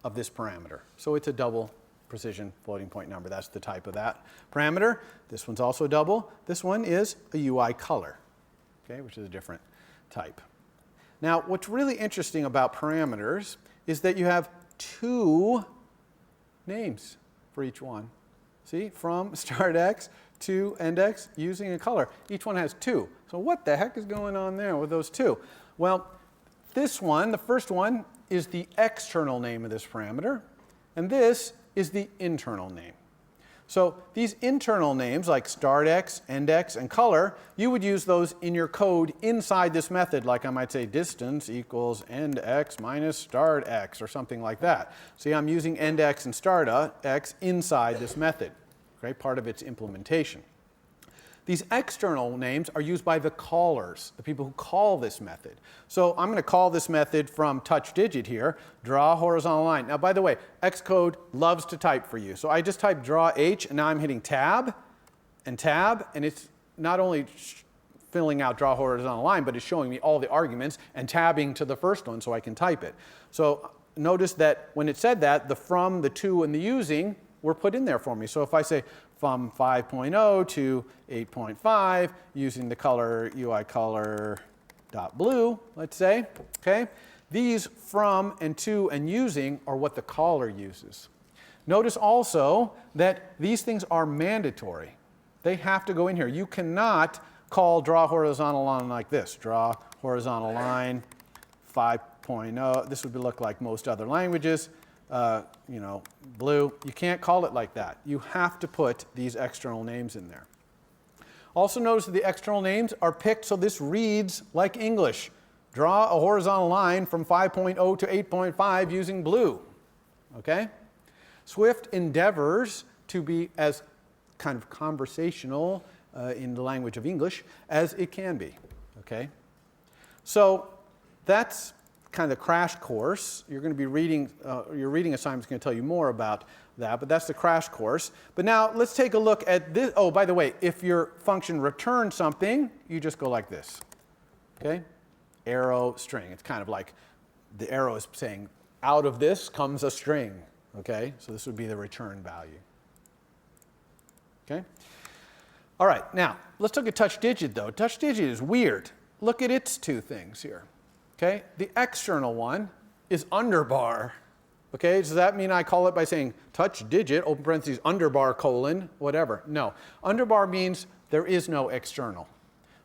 of this parameter. So it's a double precision floating point number. That's the type of that parameter. This one's also double. This one is a UI color, okay, which is a different type. Now, what's really interesting about parameters is that you have 2 names for each one. See, from start X to end X using a color. Each one has 2. So what the heck is going on there with those 2? Well, this one, the first one, is the external name of this parameter, and this is the internal name. So these internal names, like startX, endX, and color, you would use those in your code inside this method, like I might say distance equals endX minus startX, or something like that. See, I'm using endX and startX inside this method, okay, part of its implementation. These external names are used by the callers, the people who call this method. So I'm going to call this method from touchDigit here, draw horizontal line. Now, by the way, Xcode loves to type for you. So I just typed draw H, and now I'm hitting tab, and it's not only filling out draw horizontal line, but it's showing me all the arguments and tabbing to the first one so I can type it. So notice that when it said that, the from, the to, and the using were put in there for me. So if I say from 5.0 to 8.5 using the color UI color dot blue, let's say, okay? These from and to and using are what the caller uses. Notice also that these things are mandatory. They have to go in here. You cannot call draw horizontal line like this. Draw horizontal line 5.0. This would look like most other languages. blue. You can't call it like that. You have to put these external names in there. Also notice that the external names are picked so this reads like English. Draw a horizontal line from 5.0 to 8.5 using blue. Okay? Swift endeavors to be as kind of conversational in the language of English as it can be. Okay? So that's kind of the crash course. You're going to be reading, your reading assignment is going to tell you more about that, but that's the crash course. But now let's take a look at this. Oh, by the way, if your function returns something, you just go like this. Okay? Arrow, string. It's kind of like the arrow is saying, out of this comes a string. Okay? So this would be the return value. Okay? All right, now let's look at touch digit though. Touch digit is weird. Look at its two things here. Okay? The external one is underbar. Okay? Does that mean I call it by saying touch digit, open parentheses, underbar, colon, whatever? No. Underbar means there is no external.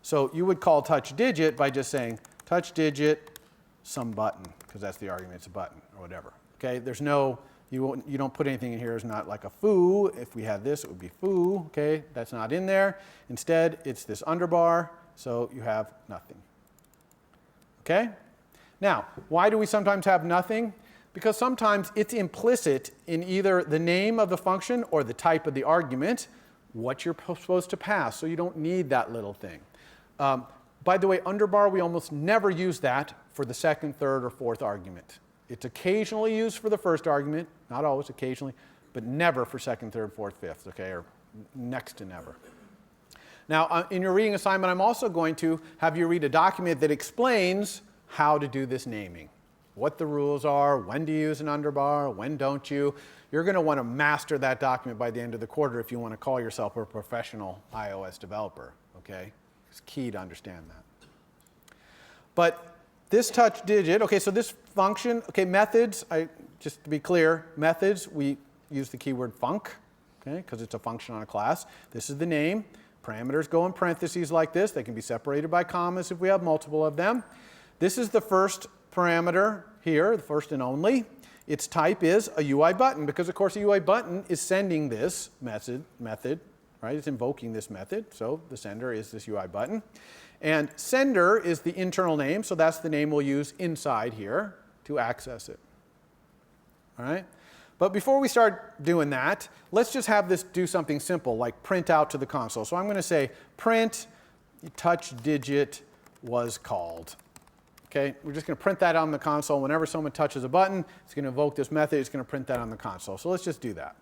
So you would call touch digit by just saying touch digit, some button, because that's the argument, it's a button or whatever. Okay? There's no, you don't put anything in here. It's not like a foo. If we had this, it would be foo. Okay? That's not in there. Instead, it's this underbar, so you have nothing. Okay? Now, why do we sometimes have nothing? Because sometimes it's implicit in either the name of the function or the type of the argument what you're supposed to pass, so you don't need that little thing. By the way, underbar, we almost never use that for the second, third, or fourth argument. It's occasionally used for the first argument, not always, occasionally, but never for second, third, fourth, fifth, okay, or next to never. Now, in your reading assignment, I'm also going to have you read a document that explains how to do this naming, what the rules are, when to use an underbar, when don't you. You're going to want to master that document by the end of the quarter if you want to call yourself a professional iOS developer, okay? It's key to understand that. But this touch digit, okay, so this function, okay, methods, just to be clear, methods, we use the keyword func, okay, because it's a function on a class. This is the name. Parameters go in parentheses like this. They can be separated by commas if we have multiple of them. This is the first parameter here, the first and only. Its type is a UI button because, of course, a UI button is sending this method, right? It's invoking this method, so the sender is this UI button. And sender is the internal name, so that's the name we'll use inside here to access it. All right? But before we start doing that, let's just have this do something simple, like print out to the console. So I'm going to say print touch digit was called. Okay, we're just going to print that on the console. Whenever someone touches a button, it's going to invoke this method. It's going to print that on the console. So let's just do that.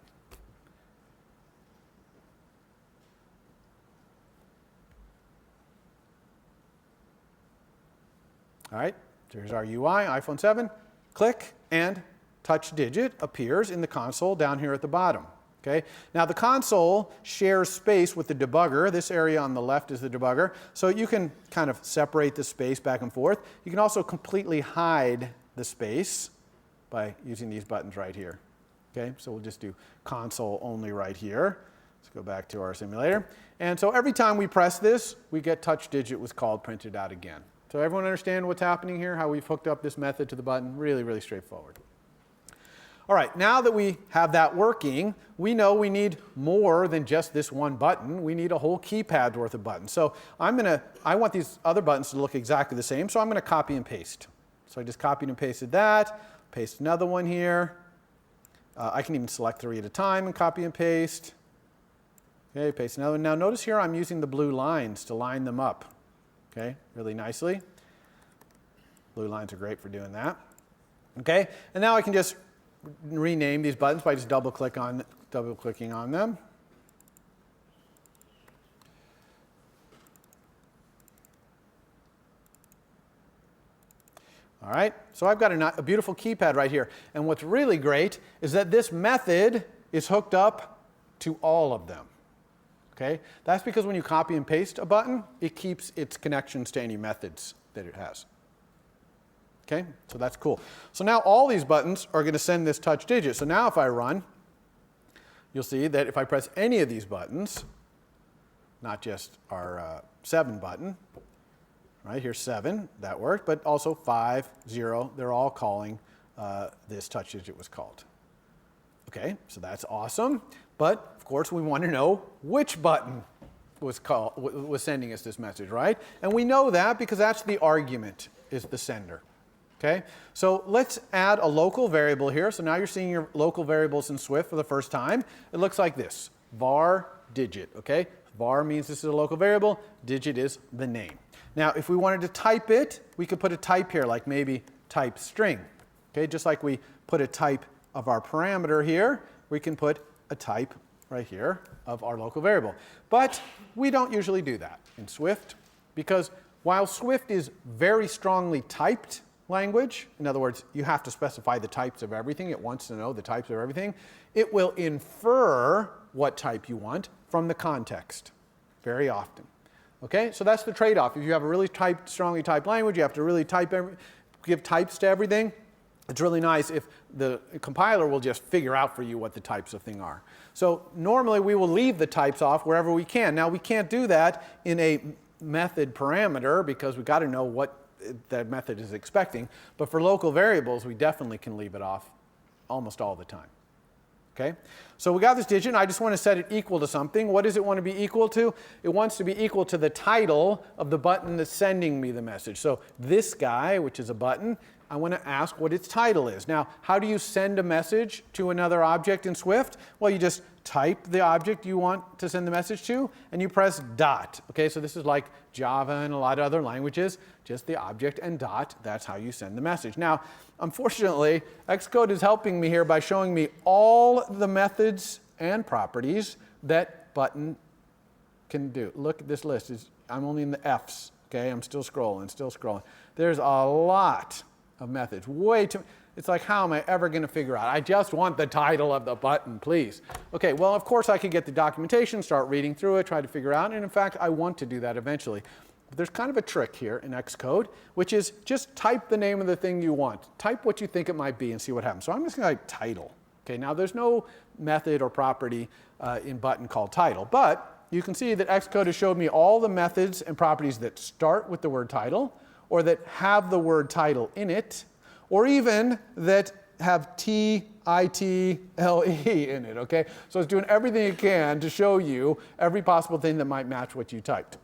All right, there's our UI, iPhone 7. Click, and touch digit appears in the console down here at the bottom. Okay? Now the console shares space with the debugger. This area on the left is the debugger. So you can kind of separate the space back and forth. You can also completely hide the space by using these buttons right here. Okay? So we'll just do console only right here. Let's go back to our simulator. And so every time we press this, we get touch digit was called printed out again. So everyone understand what's happening here, how we've hooked up this method to the button? Really, really straightforward. All right, now that we have that working, we know we need more than just this one button. We need a whole keypad worth of buttons. So I want these other buttons to look exactly the same, so I'm going to copy and paste. So I just copied and pasted that, paste another one here. I can even select 3 at a time and copy and paste. Okay, paste another one. Now notice here I'm using the blue lines to line them up. Okay, really nicely. Blue lines are great for doing that. Okay, and now I can just rename these buttons by just double-clicking on them. All right, so I've got a beautiful keypad right here. And what's really great is that this method is hooked up to all of them. Okay, that's because when you copy and paste a button, it keeps its connections to any methods that it has. Okay, so that's cool. So now all these buttons are going to send this touch digit. So now if I run, you'll see that if I press any of these buttons, not just our 7 button, right, here's 7, that worked, but also 5, 0, they're all calling this touch digit was called. Okay, so that's awesome. But of course, we want to know which button was sending us this message, right? And we know that because that's the argument, is the sender. Okay, so let's add a local variable here. So now you're seeing your local variables in Swift for the first time. It looks like this, var digit, okay? Var means this is a local variable, digit is the name. Now, if we wanted to type it, we could put a type here, like maybe type string. Okay, just like we put a type of our parameter here, we can put a type right here of our local variable. But we don't usually do that in Swift because while Swift is very strongly typed language, in other words, you have to specify the types of everything, it wants to know the types of everything, it will infer what type you want from the context very often. Okay, so that's the trade-off. If you have a really strongly typed language, you have to really give types to everything. It's really nice if the compiler will just figure out for you what the types of thing are. So normally we will leave the types off wherever we can. Now we can't do that in a method parameter because we've got to know what that method is expecting. But for local variables, we definitely can leave it off almost all the time. Okay? So we got this digit, and I just want to set it equal to something. What does it want to be equal to? It wants to be equal to the title of the button that's sending me the message. So this guy, which is a button, I want to ask what its title is. Now, how do you send a message to another object in Swift? Well, you just type the object you want to send the message to, and you press dot. Okay, so this is like Java and a lot of other languages, just the object and dot. That's how you send the message. Now, unfortunately, Xcode is helping me here by showing me all the methods and properties that button can do. Look at this list. I'm only in the F's. Okay, I'm still scrolling. There's a lot of methods. Way too. It's like, how am I ever going to figure out? I just want the title of the button, please. Okay, well, of course, I could get the documentation, start reading through it, try to figure out, and in fact, I want to do that eventually. But there's kind of a trick here in Xcode, which is just type the name of the thing you want. Type what you think it might be and see what happens. So I'm just going to type title. Okay, now there's no method or property in button called title, but you can see that Xcode has showed me all the methods and properties that start with the word title, or that have the word title in it, or even that have T-I-T-L-E in it, okay? So it's doing everything it can to show you every possible thing that might match what you typed.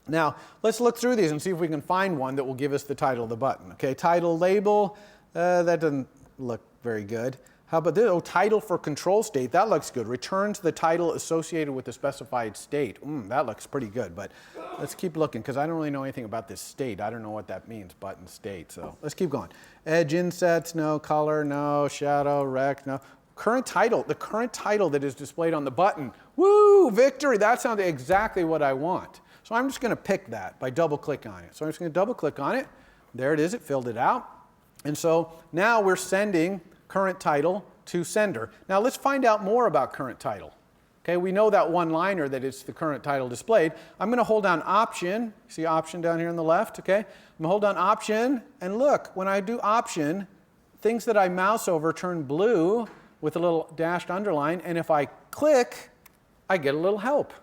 Now, let's look through these and see if we can find one that will give us the title of the button, okay? Title label, that doesn't look very good. How about this? Oh, title for control state, that looks good. Returns the title associated with the specified state. That looks pretty good, but let's keep looking because I don't really know anything about this state. I don't know what that means, button state, so let's keep going. Edge insets, no. Color, no. Shadow, rect, no. Current title, the current title that is displayed on the button. Woo, victory, that sounds exactly what I want. So I'm just going to pick that by double-click on it. So I'm just going to double-click on it. There it is, it filled it out. And so now we're sending current title to sender. Now let's find out more about current title. Okay, we know that one-liner that it's the current title displayed. I'm going to hold down Option. See Option down here on the left? Okay, I'm going to hold down Option, and look, when I do Option, things that I mouse over turn blue with a little dashed underline, and if I click, I get a little help.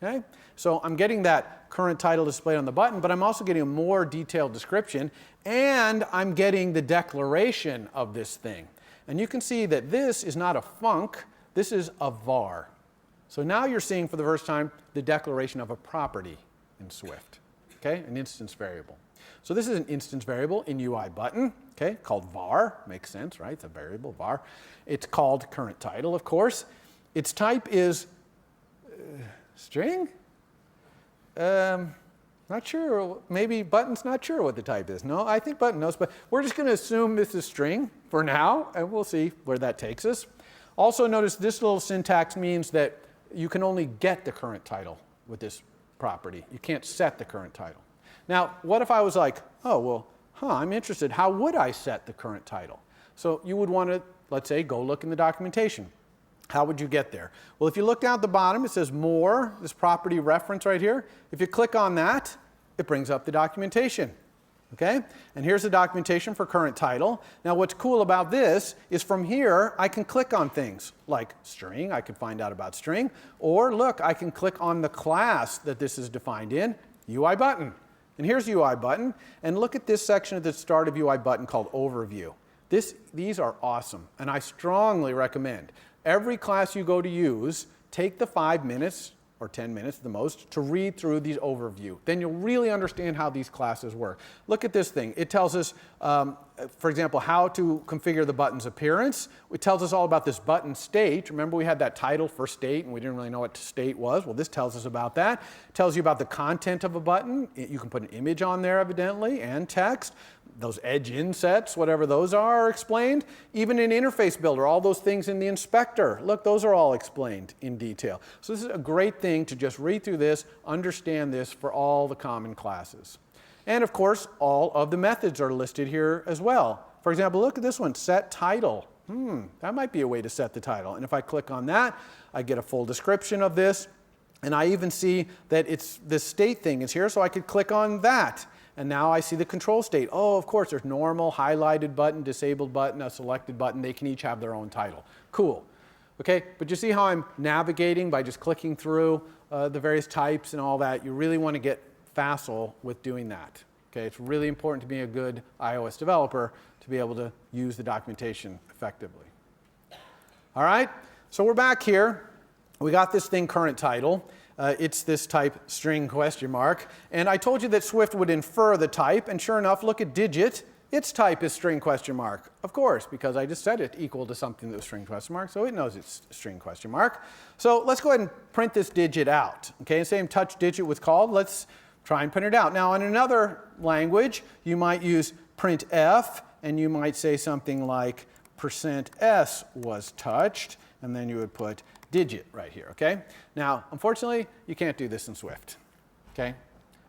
Okay, so I'm getting that current title displayed on the button, but I'm also getting a more detailed description, and I'm getting the declaration of this thing. And you can see that this is not a func, this is a var. So now you're seeing for the first time the declaration of a property in Swift, okay, an instance variable. So this is an instance variable in UI button, okay, called var, makes sense, right? It's a variable, var. It's called current title, of course. Its type is string? Not sure. Maybe button's not sure what the type is. No, I think button knows, but we're just going to assume this is string for now, and we'll see where that takes us. Also notice this little syntax means that you can only get the current title with this property. You can't set the current title. Now, what if I was like, oh, well, I'm interested. How would I set the current title? So you would want to, let's say, go look in the documentation. How would you get there? Well, if you look down at the bottom, it says More, this property reference right here. If you click on that, it brings up the documentation. Okay? And here's the documentation for current title. Now, what's cool about this is from here, I can click on things like string. I can find out about string. Or look, I can click on the class that this is defined in, UI button. And here's UI button. And look at this section at the start of UI button called Overview. These are awesome, and I strongly recommend every class you go to use, take the 5 minutes or 10 minutes the most to read through these overview. Then you'll really understand how these classes work. Look at this thing. It tells us, for example, how to configure the button's appearance. It tells us all about this button state. Remember we had that title for state and we didn't really know what state was? Well, this tells us about that. It tells you about the content of a button. You can put an image on there evidently and text. Those edge insets, whatever those are explained. Even in Interface Builder, all those things in the inspector. Look, those are all explained in detail. So this is a great thing to just read through this, understand this for all the common classes. And of course, all of the methods are listed here as well. For example, look at this one, set title. That might be a way to set the title. And if I click on that, I get a full description of this. And I even see that it's this state thing is here, so I could click on that. And now I see the control state. Oh, of course, there's normal, highlighted button, disabled button, a selected button. They can each have their own title. Cool. Okay, but you see how I'm navigating by just clicking through the various types and all that? You really want to get facile with doing that. Okay, it's really important to be a good iOS developer to be able to use the documentation effectively. All right, so we're back here. We got this thing current title. It's this type string question mark. And I told you that Swift would infer the type, and sure enough, look at digit. Its type is string question mark. Of course, because I just set it equal to something that was string question mark, so it knows it's string question mark. So let's go ahead and print this digit out. Okay, same touch digit was called. Let's try and print it out. Now, in another language, you might use printf, and you might say something like %s was touched, and then you would put digit right here, okay? Now, unfortunately, you can't do this in Swift, okay?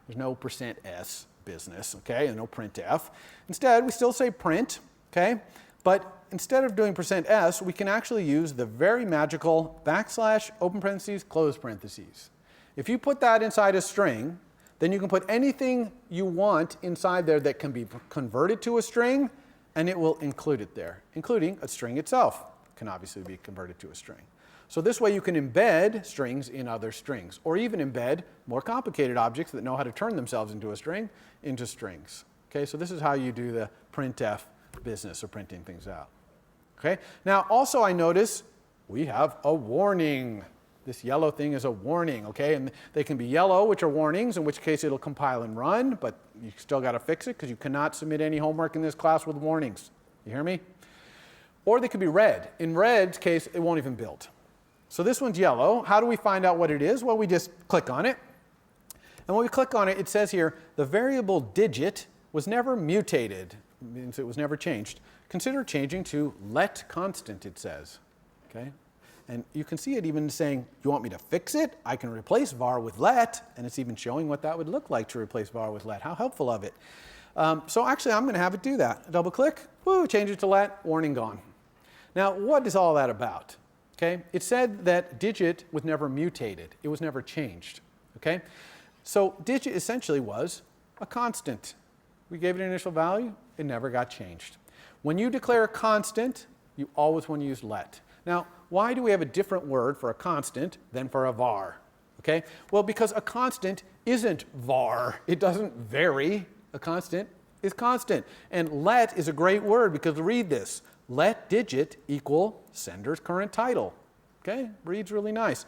There's no %s business, okay, and no printf. Instead, we still say print, okay? But instead of doing %s, we can actually use the very magical \, open parentheses, close parentheses. If you put that inside a string, then you can put anything you want inside there that can be converted to a string, and it will include it there, including a string itself can obviously be converted to a string. So this way you can embed strings in other strings, or even embed more complicated objects that know how to turn themselves into a string into strings. Okay, so this is how you do the printf business of printing things out. Okay, now also I notice we have a warning. This yellow thing is a warning, okay? And they can be yellow, which are warnings, in which case it'll compile and run, but you still got to fix it because you cannot submit any homework in this class with warnings. You hear me? Or they could be red. In red's case, it won't even build. So this one's yellow. How do we find out what it is? Well, we just click on it. And when we click on it, it says here, the variable digit was never mutated. It means it was never changed. Consider changing to let constant, it says. Okay? And you can see it even saying, you want me to fix it? I can replace var with let. And it's even showing what that would look like to replace var with let. How helpful of it. So actually, I'm going to have it do that. Double click, woo, change it to let, warning gone. Now, what is all that about? Okay, it said that digit was never mutated. It was never changed. Okay, so digit essentially was a constant. We gave it an initial value. It never got changed. When you declare a constant, you always want to use let. Now, why do we have a different word for a constant than for a var? Okay, well, because a constant isn't var. It doesn't vary. A constant is constant. And let is a great word because read this. Let digit equal sender's current title. Okay, reads really nice.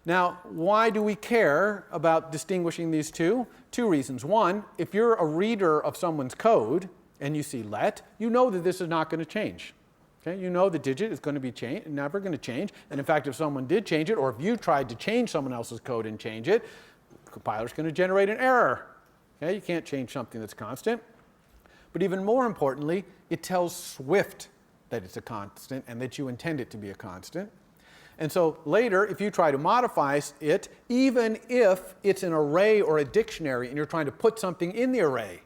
Now, why do we care about distinguishing these two? Two reasons. One, if you're a reader of someone's code and you see let, you know that this is not going to change. Okay, you know the digit is going to be never going to change. And in fact, if someone did change it, or if you tried to change someone else's code and change it, the compiler's going to generate an error. Okay, you can't change something that's constant. But even more importantly, it tells Swift that it's a constant and that you intend it to be a constant. And so later, if you try to modify it, even if it's an array or a dictionary and you're trying to put something in the array,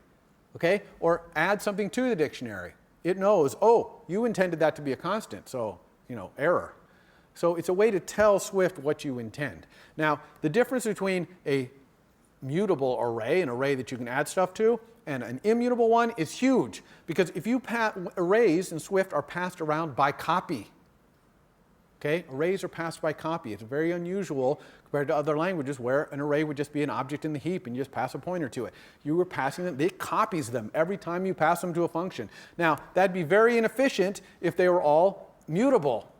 okay, or add something to the dictionary, it knows, oh, you intended that to be a constant, so, error. So it's a way to tell Swift what you intend. Now, the difference between a mutable array, an array that you can add stuff to, and an immutable one is huge. Because if arrays in Swift are passed around by copy, Okay? Arrays are passed by copy. It's very unusual compared to other languages where an array would just be an object in the heap and you just pass a pointer to it. You were passing them, it copies them every time you pass them to a function. Now, that'd be very inefficient if they were all mutable,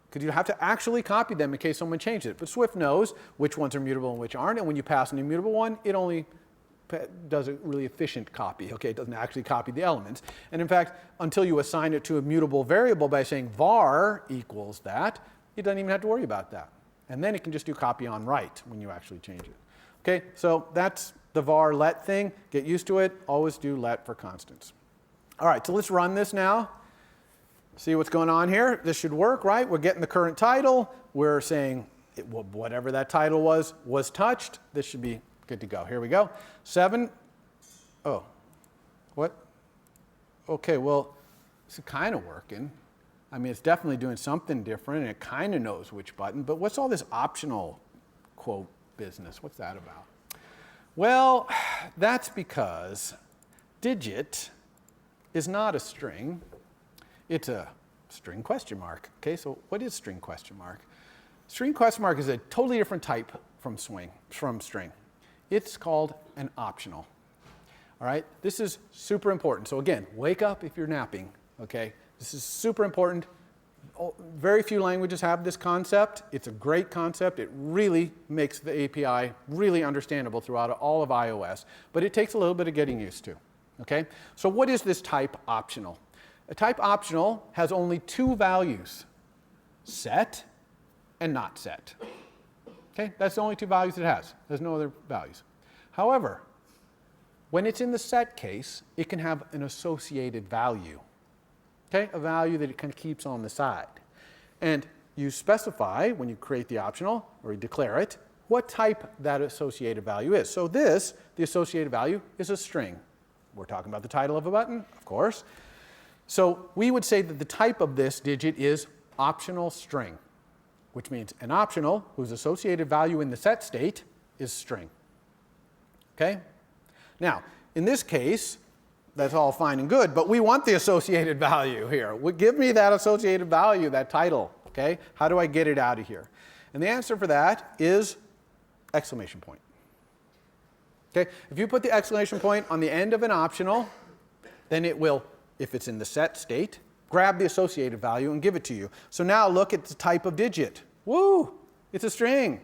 because you have to actually copy them in case someone changed it. But Swift knows which ones are mutable and which aren't, and when you pass an immutable one, it only does a really efficient copy. Okay, it doesn't actually copy the elements. And in fact, until you assign it to a mutable variable by saying var equals that, it doesn't even have to worry about that. And then it can just do copy on write when you actually change it. Okay, so that's the var let thing. Get used to it. Always do let for constants. All right, so let's run this now. See what's going on here. This should work, right? We're getting the current title. We're saying whatever that title was touched. This should be good to go. Here we go. 7. Oh, what? Okay, well, it's kind of working. I mean, it's definitely doing something different, and it kind of knows which button. But what's all this optional quote business? What's that about? Well, that's because digit is not a string. It's a string question mark. Okay, so what is string question mark? String question mark is a totally different type from string. It's called an optional. All right, this is super important. So again, wake up if you're napping. Okay, this is super important. Very few languages have this concept. It's a great concept. It really makes the API really understandable throughout all of iOS, but it takes a little bit of getting used to. Okay, so what is this type optional? A type optional has only two values, set and not set. Okay, that's the only two values it has. There's no other values. However, when it's in the set case, it can have an associated value. Okay, a value that it kind of keeps on the side. And you specify, when you create the optional, or you declare it, what type that associated value is. So this, the associated value, is a string. We're talking about the title of a button, of course. So we would say that the type of this digit is optional string, which means an optional whose associated value in the set state is string. Okay? Now, in this case, that's all fine and good, but we want the associated value here. Give me that associated value, that title. Okay? How do I get it out of here? And the answer for that is exclamation point. Okay? If you put the exclamation point on the end of an optional, then it will, if it's in the set state, grab the associated value and give it to you. So now look at the type of digit. Woo! It's a string.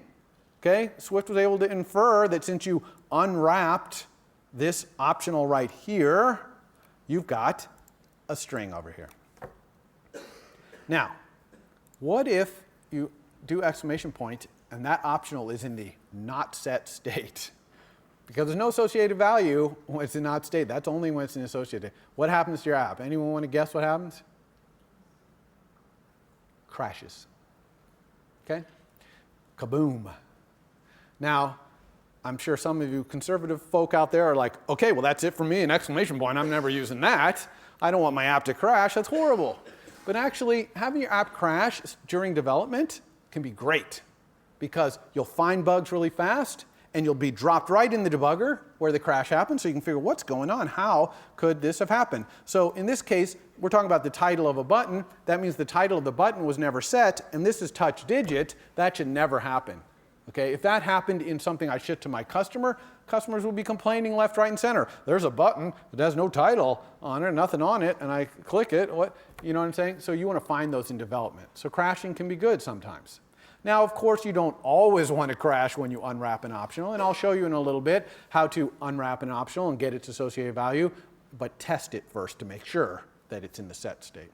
Okay? Swift was able to infer that since you unwrapped this optional right here, you've got a string over here. Now, what if you do exclamation point and that optional is in the not set state? Because there's no associated value when it's in not state. That's only when it's in associated. What happens to your app? Anyone want to guess what happens? Crashes. Okay? Kaboom. Now, I'm sure some of you conservative folk out there are like, okay, well, that's it for me, an exclamation point. I'm never using that. I don't want my app to crash. That's horrible. But actually, having your app crash during development can be great because you'll find bugs really fast and you'll be dropped right in the debugger where the crash happened so you can figure what's going on. How could this have happened? So in this case, we're talking about the title of a button. That means the title of the button was never set, and this is touch digit. That should never happen. Okay, if that happened in something I shipped to my customer, customers would be complaining left, right, and center. There's a button that has no title on it, nothing on it, and I click it. What, you know what I'm saying? So you want to find those in development. So crashing can be good sometimes. Now, of course, you don't always want to crash when you unwrap an optional, and I'll show you in a little bit how to unwrap an optional and get its associated value, but test it first to make sure that it's in the set state.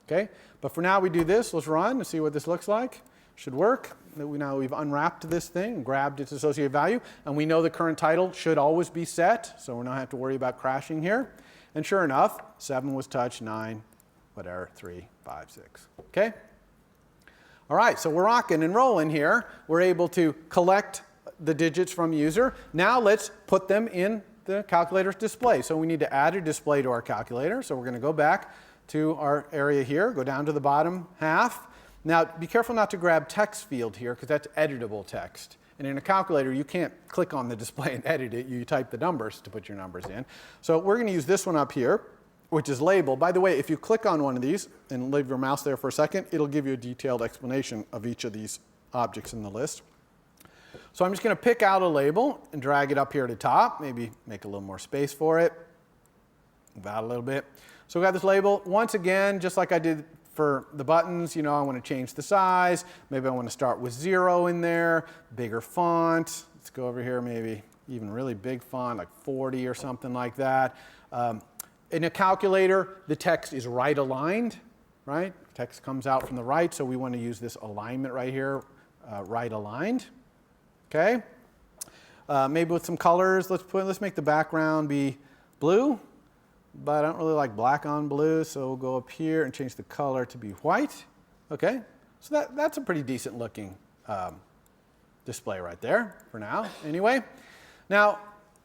Okay? But for now, we do this. Let's run and see what this looks like. Should work. Now we've unwrapped this thing and grabbed its associated value, and we know the current title should always be set, so we're not have to worry about crashing here. And sure enough, 7 was touched, 9, whatever, 3, 5, 6. Okay? All right, so we're rocking and rolling here. We're able to collect the digits from user. Now let's put them in the calculator's display. So we need to add a display to our calculator. So we're going to go back to our area here, go down to the bottom half. Now, be careful not to grab text field here because that's editable text. And in a calculator, you can't click on the display and edit it. You type the numbers to put your numbers in. So we're going to use this one up here. which is label. By the way, if you click on one of these and leave your mouse there for a second, it'll give you a detailed explanation of each of these objects in the list. So I'm just going to pick out a label and drag it up here to the top, maybe make a little more space for it, move out a little bit. So we got this label. Once again, just like I did for the buttons, you know, I want to change the size. Maybe I want to start with 0 in there, bigger font. Let's go over here, maybe even really big font, like 40 or something like that. In a calculator, the text is right aligned, right? Text comes out from the right, so we want to use this alignment right here, right aligned. Okay? Maybe with some colors, let's make the background be blue, but I don't really like black on blue, so we'll go up here and change the color to be white. Okay? So that's a pretty decent looking display right there for now, anyway. Now,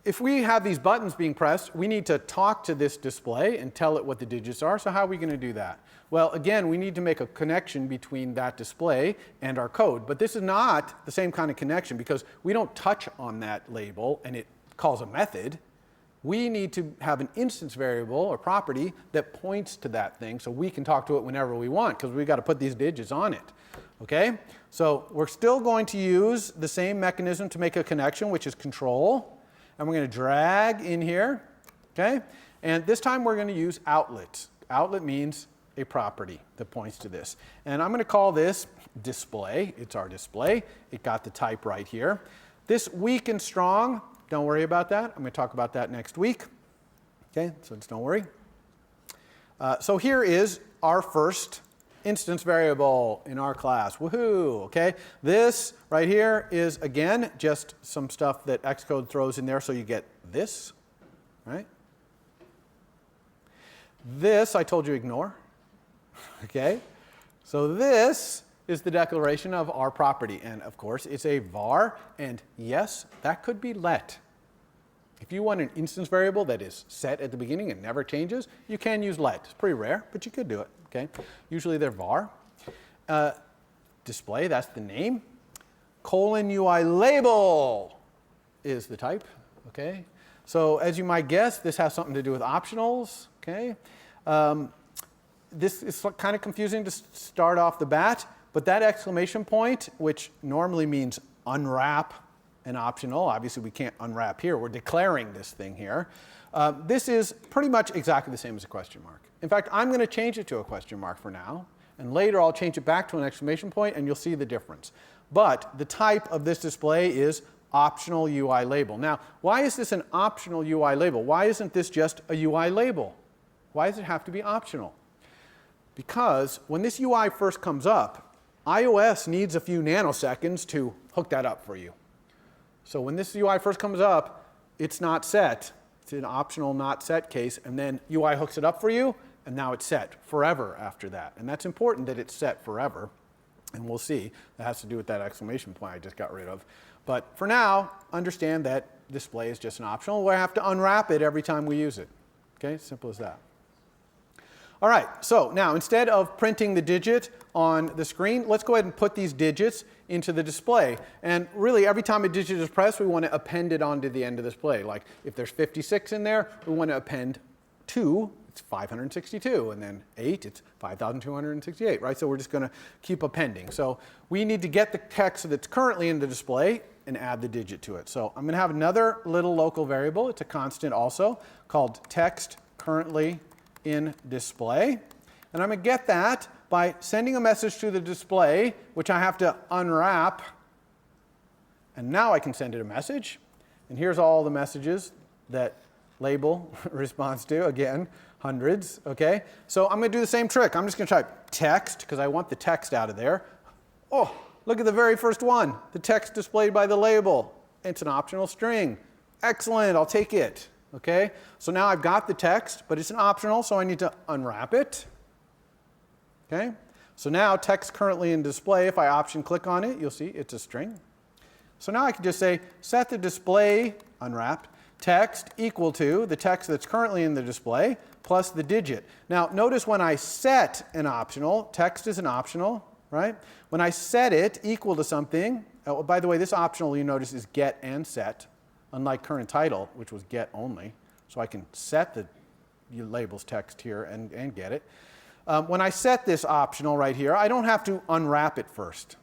if we have these buttons being pressed, we need to talk to this display and tell it what the digits are. So how are we going to do that? Well, again, we need to make a connection between that display and our code. But this is not the same kind of connection because we don't touch on that label and it calls a method. We need to have an instance variable or property that points to that thing so we can talk to it whenever we want because we've got to put these digits on it. Okay? So we're still going to use the same mechanism to make a connection, which is control. And we're going to drag in here, okay? And this time we're going to use outlet. Outlet means a property that points to this. And I'm going to call this display. It's our display. It got the type right here. This weak and strong, don't worry about that. I'm going to talk about that next week. Okay, so just don't worry. So here is our first instance variable in our class. Woohoo, okay? This right here is, again, just some stuff that Xcode throws in there so you get this, right? This, I told you ignore, okay? So this is the declaration of our property, and of course, it's a var, and yes, that could be let. If you want an instance variable that is set at the beginning and never changes, you can use let. It's pretty rare, but you could do it. Okay? Usually they're var. Display, that's the name. :UI label is the type. Okay? So as you might guess, this has something to do with optionals. Okay? This is kind of confusing to start off the bat, but that exclamation point, which normally means unwrap an optional, obviously we can't unwrap here, we're declaring this thing here. This is pretty much exactly the same as a question mark. In fact, I'm going to change it to a question mark for now, and later I'll change it back to an exclamation point, and you'll see the difference. But the type of this display is optional UI label. Now, why is this an optional UI label? Why isn't this just a UI label? Why does it have to be optional? Because when this UI first comes up, iOS needs a few nanoseconds to hook that up for you. So when this UI first comes up, it's not set. It's an optional not set case, and then UI hooks it up for you, and now it's set forever after that. And that's important that it's set forever, and we'll see. That has to do with that exclamation point I just got rid of. But for now, understand that display is just an optional. We have to unwrap it every time we use it. Okay, simple as that. All right, so now instead of printing the digit on the screen, let's go ahead and put these digits into the display. And really, every time a digit is pressed, we want to append it onto the end of the display. Like if there's 56 in there, we want to append 2, it's 562, and then 8, it's 5,268, right? So we're just going to keep appending. So we need to get the text that's currently in the display and add the digit to it. So I'm going to have another little local variable. It's a constant also, called text currently in display. And I'm going to get that by sending a message to the display, which I have to unwrap. And now I can send it a message. And here's all the messages that label responds to. Again, hundreds. Okay? So I'm going to do the same trick. I'm just going to type text, because I want the text out of there. Oh, look at the very first one. The text displayed by the label. It's an optional string. Excellent. I'll take it. Okay, so now I've got the text, but it's an optional, so I need to unwrap it. Okay, so now text currently in display, if I option click on it, you'll see it's a string. So now I can just say set the display unwrapped text equal to the text that's currently in the display plus the digit. Now notice when I set an optional, text is an optional, right? When I set it equal to something, oh, by the way, this optional you notice is get and set. Unlike current title, which was get only. So I can set the labels text here and get it. When I set this optional right here, I don't have to unwrap it first.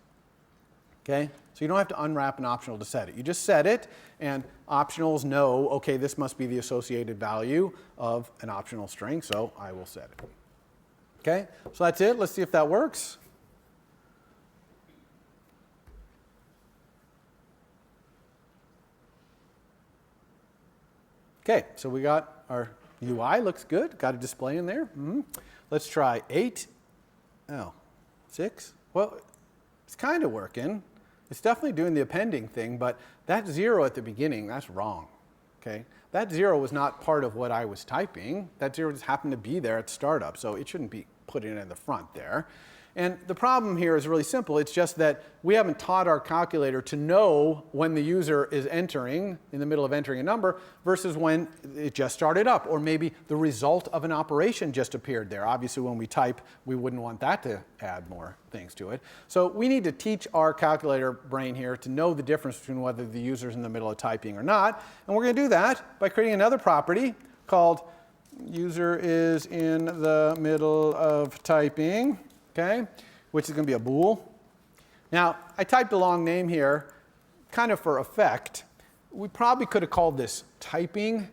Okay? So you don't have to unwrap an optional to set it. You just set it, and optionals know, okay, this must be the associated value of an optional string, so I will set it. Okay? So that's it. Let's see if that works. Okay, so we got our UI, looks good. Got a display in there. Let's try 8. Oh, 6. Well, it's kind of working. It's definitely doing the appending thing, but that 0 at the beginning, that's wrong. Okay? That 0 was not part of what I was typing. That 0 just happened to be there at startup, so it shouldn't be putting it in the front there. And the problem here is really simple. It's just that we haven't taught our calculator to know when the user is entering, in the middle of entering a number, versus when it just started up, or maybe the result of an operation just appeared there. Obviously, when we type, we wouldn't want that to add more things to it. So we need to teach our calculator brain here to know the difference between whether the user is in the middle of typing or not. And we're going to do that by creating another property called user is in the middle of typing. Okay, which is going to be a bool. Now, I typed a long name here kind of for effect. We probably could have called this typing,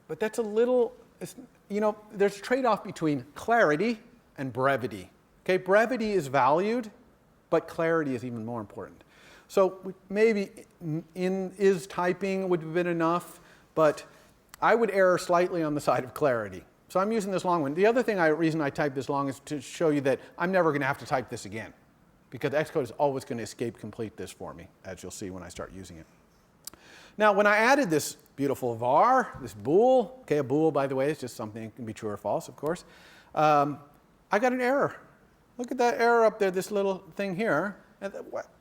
but that's a little, there's a trade-off between clarity and brevity. Okay, brevity is valued, but clarity is even more important. So maybe is typing would have been enough, but I would err slightly on the side of clarity. So I'm using this long one. The other reason I type this long is to show you that I'm never going to have to type this again, because Xcode is always going to escape complete this for me, as you'll see when I start using it. Now, when I added this beautiful var, this bool, okay, a bool, by the way, is just something that can be true or false, of course, I got an error. Look at that error up there, this little thing here.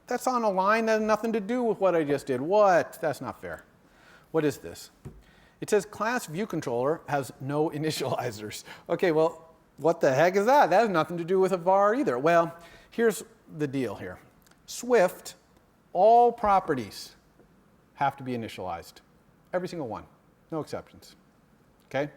That's on a line that has nothing to do with what I just did. What? That's not fair. What is this? It says class view controller has no initializers. Okay, well, what the heck is that? That has nothing to do with a var either. Well, here's the deal here. Swift, all properties have to be initialized. Every single one, no exceptions. Okay?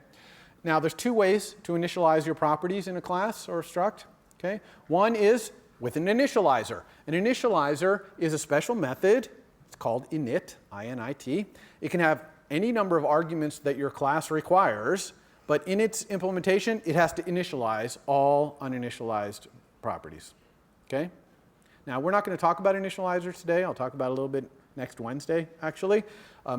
Now, there's two ways to initialize your properties in a class or a struct. Okay? One is with an initializer. An initializer is a special method. It's called init, I-N-I-T. It can have any number of arguments that your class requires, but in its implementation, it has to initialize all uninitialized properties. Okay? Now, we're not going to talk about initializers today. I'll talk about it a little bit next Wednesday, actually.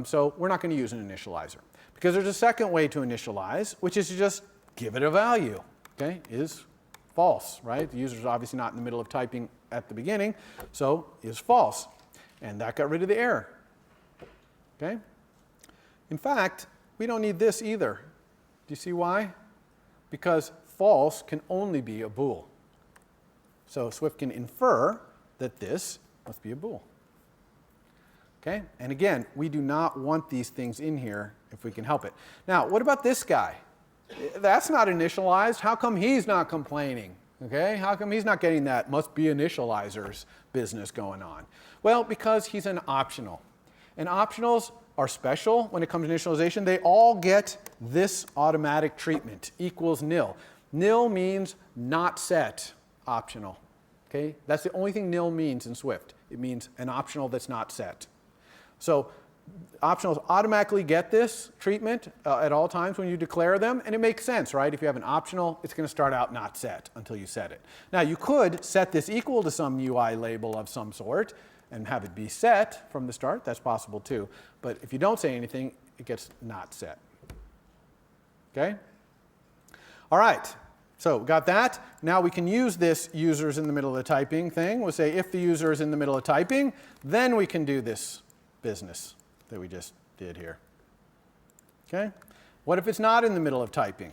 So we're not going to use an initializer, because there's a second way to initialize, which is to just give it a value. Okay? Is false, right? The user is obviously not in the middle of typing at the beginning, so is false. And that got rid of the error. Okay? In fact, we don't need this either. Do you see why? Because false can only be a bool. So Swift can infer that this must be a bool. Okay? And again, we do not want these things in here if we can help it. Now, what about this guy? That's not initialized. How come he's not complaining? Okay? How come he's not getting that must be initializers business going on? Well, because he's an optional. And optionals are special when it comes to initialization. They all get this automatic treatment, equals nil. Nil means not set, optional. Okay? That's the only thing nil means in Swift. It means an optional that's not set. So optionals automatically get this treatment at all times when you declare them, and it makes sense, right? If you have an optional, it's going to start out not set until you set it. Now, you could set this equal to some UI label of some sort, and have it be set from the start. That's possible too. But if you don't say anything, it gets not set. Okay? All right. So got that. Now we can use this users in the middle of the typing thing. We'll say if the user is in the middle of typing, then we can do this business that we just did here. Okay? What if it's not in the middle of typing?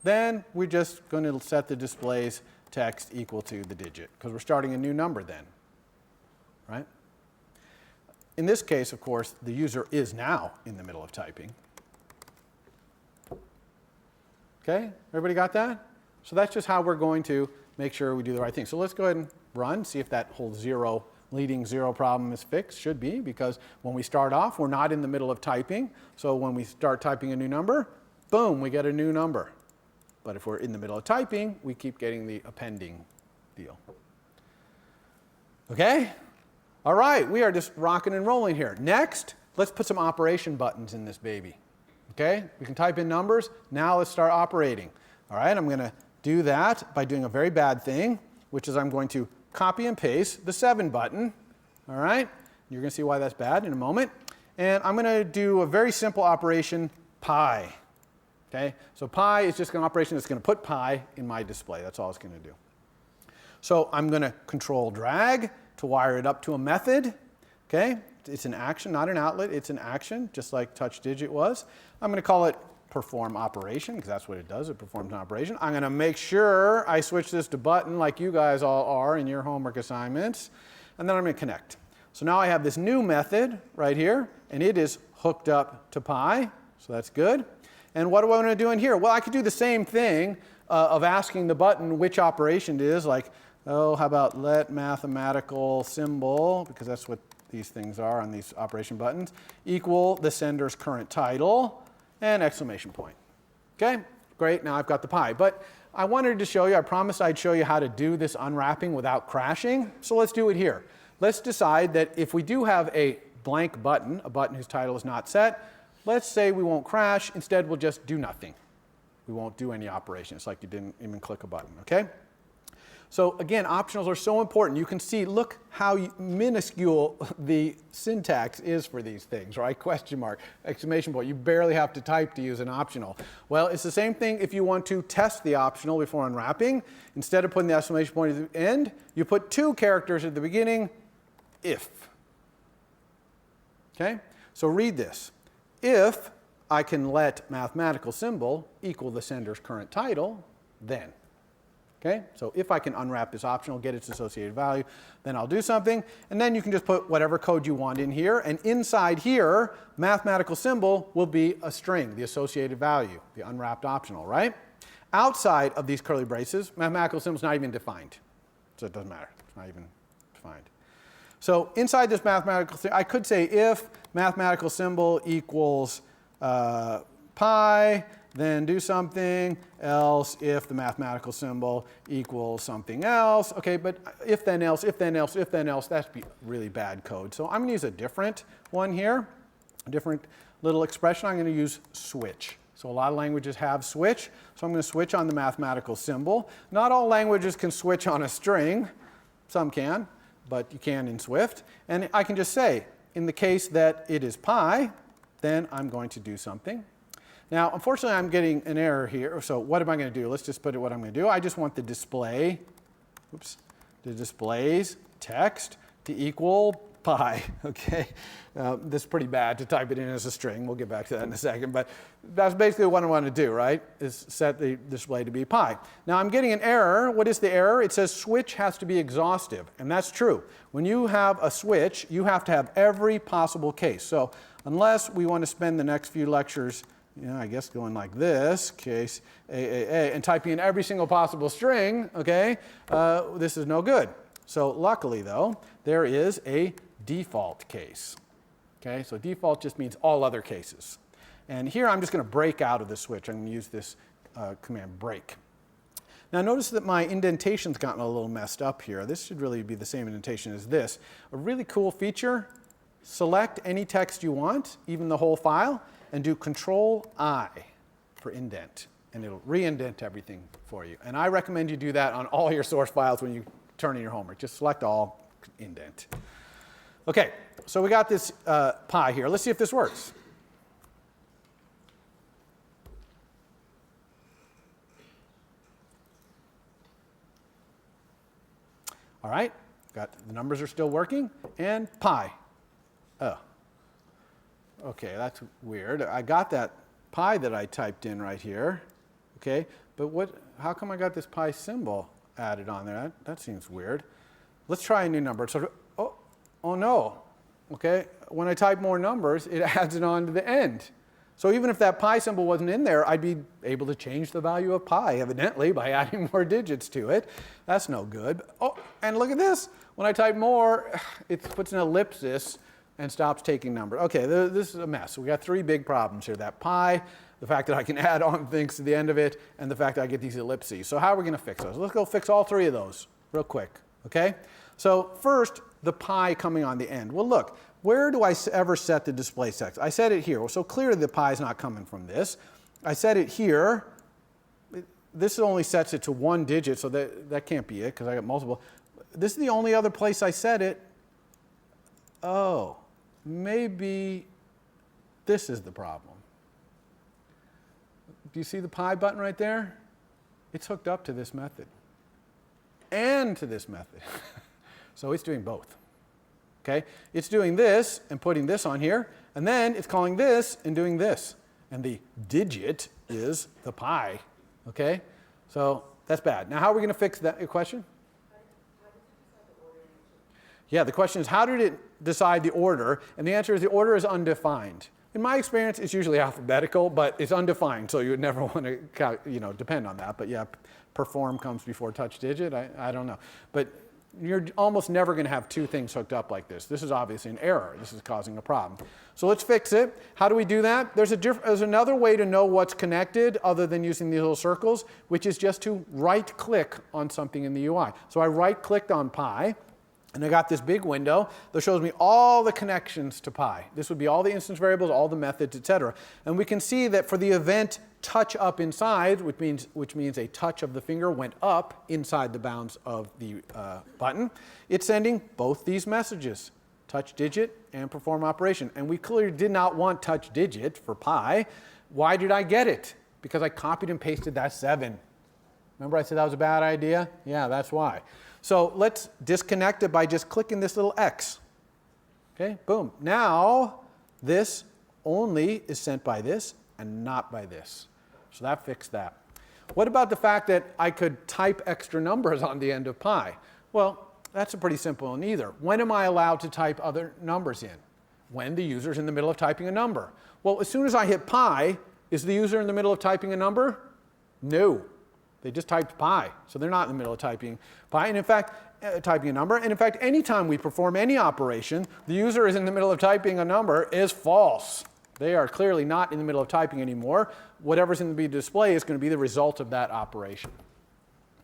Then we're just going to set the display's text equal to the digit, because we're starting a new number then. Right? In this case, of course, the user is now in the middle of typing. Okay? Everybody got that? So that's just how we're going to make sure we do the right thing. So let's go ahead and run, see if that whole leading zero problem is fixed. Should be, because when we start off, we're not in the middle of typing. So when we start typing a new number, boom, we get a new number. But if we're in the middle of typing, we keep getting the appending deal. Okay? All right, we are just rocking and rolling here. Next, let's put some operation buttons in this baby. Okay? We can type in numbers. Now let's start operating. All right, I'm going to do that by doing a very bad thing, which is I'm going to copy and paste the 7 button. All right? You're going to see why that's bad in a moment. And I'm going to do a very simple operation, pi. Okay? So pi is just an operation that's going to put pi in my display. That's all it's going to do. So I'm going to control drag to wire it up to a method. Okay? It's an action, not an outlet. It's an action, just like touch digit was. I'm going to call it perform operation, because that's what it does. It performs an operation. I'm going to make sure I switch this to button like you guys all are in your homework assignments. And then I'm going to connect. So now I have this new method right here, and it is hooked up to pi. So that's good. And what do I want to do in here? Well, I could do the same thing of asking the button which operation it is, like, oh, how about let mathematical symbol, because that's what these things are on these operation buttons, equal the sender's current title and exclamation point. Okay, great, now I've got the pi. But I wanted to show you, I promised I'd show you how to do this unwrapping without crashing. So let's do it here. Let's decide that if we do have a blank button, a button whose title is not set, let's say we won't crash. Instead, we'll just do nothing. We won't do any operation. It's like you didn't even click a button, okay? So again, optionals are so important. You can see, look how minuscule the syntax is for these things, right? Question mark, exclamation point. You barely have to type to use an optional. Well, it's the same thing if you want to test the optional before unwrapping. Instead of putting the exclamation point at the end, you put 2 characters at the beginning, if. Okay? So read this. If I can let mathematical symbol equal the sender's current title, then. Okay? So if I can unwrap this optional, get its associated value, then I'll do something. And then you can just put whatever code you want in here. And inside here, mathematical symbol will be a string, the associated value, the unwrapped optional, right? Outside of these curly braces, mathematical symbol is not even defined. So it doesn't matter. It's not even defined. So inside this mathematical thing, I could say if mathematical symbol equals pi, then do something else if the mathematical symbol equals something else. Okay, but if then else, if then else, if then else, that'd be really bad code. So I'm going to use a different one here, a different little expression. I'm going to use switch. So a lot of languages have switch. So I'm going to switch on the mathematical symbol. Not all languages can switch on a string. Some can, but you can in Swift. And I can just say, in the case that it is pi, then I'm going to do something. Now, unfortunately, I'm getting an error here. So what am I going to do? Let's just put it what I'm going to do. I just want the display, the display's text to equal pi. Okay, this is pretty bad to type it in as a string. We'll get back to that in a second. But that's basically what I want to do, right? Is set the display to be pi. Now, I'm getting an error. What is the error? It says switch has to be exhaustive. And that's true. When you have a switch, you have to have every possible case. So unless we want to spend the next few lectures, I guess going like this, case AAA, and typing in every single possible string, okay, this is no good. So luckily, though, there is a default case. Okay, so default just means all other cases. And here I'm just going to break out of the switch. I'm going to use this command break. Now notice that my indentation's gotten a little messed up here. This should really be the same indentation as this. A really cool feature, select any text you want, even the whole file, and do Control-I for indent. And it'll re-indent everything for you. And I recommend you do that on all your source files when you turn in your homework. Just select all, indent. Okay, so we got this pi here. Let's see if this works. All right, got the numbers are still working, and pi. Oh. Okay, that's weird. I got that pi that I typed in right here, okay? But how come I got this pi symbol added on there? That seems weird. Let's try a new number. So, oh no, okay? When I type more numbers, it adds it on to the end. So even if that pi symbol wasn't in there, I'd be able to change the value of pi, evidently, by adding more digits to it. That's no good. Oh, and look at this. When I type more, it puts an ellipsis and stops taking numbers. Okay, this is a mess. We got three big problems here. That pi, the fact that I can add on things to the end of it, and the fact that I get these ellipses. So how are we going to fix those? Let's go fix all three of those real quick, okay? So first, the pi coming on the end. Well, look, where do I ever set the display text? I set it here. Well, so clearly the pi is not coming from this. I set it here. This only sets it to one digit, so that can't be it because I got multiple. This is the only other place I set it. Oh, maybe this is the problem. Do you see the pi button right there? It's hooked up to this method and to this method. So it's doing both. Okay? It's doing this and putting this on here, and then it's calling this and doing this. And the digit is the pi. Okay? So that's bad. Now, how are we going to fix that? Your question? Yeah, the question is, how did it decide the order? And the answer is the order is undefined. In my experience, it's usually alphabetical, but it's undefined, so you would never want to depend on that. But yeah, perform comes before touch digit. I don't know. But you're almost never going to have two things hooked up like this. This is obviously an error. This is causing a problem. So let's fix it. How do we do that? There's another way to know what's connected other than using these little circles, which is just to right-click on something in the UI. So I right-clicked on pi, and I got this big window that shows me all the connections to pi. This would be all the instance variables, all the methods, etc. And we can see that for the event touch up inside, which means a touch of the finger went up inside the bounds of the button, it's sending both these messages, touch digit and perform operation. And we clearly did not want touch digit for pi. Why did I get it? Because I copied and pasted that 7. Remember I said that was a bad idea? Yeah, that's why. So let's disconnect it by just clicking this little X. Okay, boom. Now this only is sent by this and not by this. So that fixed that. What about the fact that I could type extra numbers on the end of pi? Well, that's a pretty simple one either. When am I allowed to type other numbers in? When the user's in the middle of typing a number. Well, as soon as I hit pi, is the user in the middle of typing a number? No. They just typed pi, so they're not in the middle of typing pi. And in fact, typing a number. And in fact, anytime we perform any operation, the user is in the middle of typing a number is false. They are clearly not in the middle of typing anymore. Whatever's in the display is going to be the result of that operation.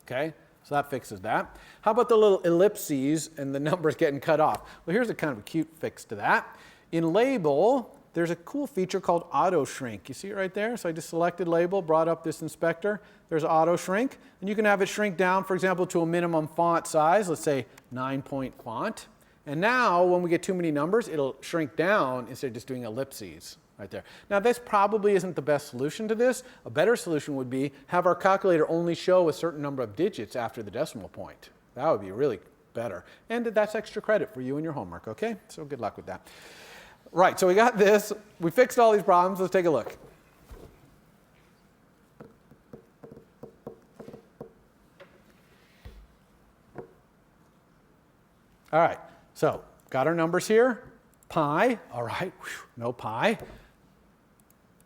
Okay, so that fixes that. How about the little ellipses and the numbers getting cut off? Well, here's a kind of a cute fix to that. In label, there's a cool feature called auto shrink. You see it right there? So I just selected label, brought up this inspector. There's auto shrink. And you can have it shrink down, for example, to a minimum font size, let's say 9-point font. And now, when we get too many numbers, it'll shrink down instead of just doing ellipses right there. Now, this probably isn't the best solution to this. A better solution would be have our calculator only show a certain number of digits after the decimal point. That would be really better. And that's extra credit for you and your homework, okay? So good luck with that. Right, so we got this. We fixed all these problems. Let's take a look. All right, so got our numbers here. Pi, all right, no pi.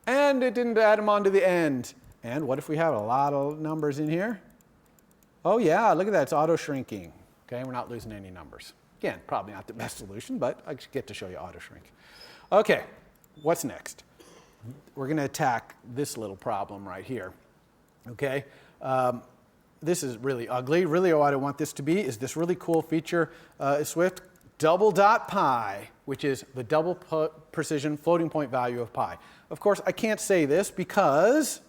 And it didn't add them on to the end. And what if we have a lot of numbers in here? Oh yeah, look at that, it's auto shrinking. Okay, we're not losing any numbers. Again, probably not the best solution, but I get to show you auto shrink. Okay, what's next? We're going to attack this little problem right here. Okay, this is really ugly. Really what I want this to be is this really cool feature Swift, double.pi, which is the double precision floating point value of pi. Of course, I can't say this because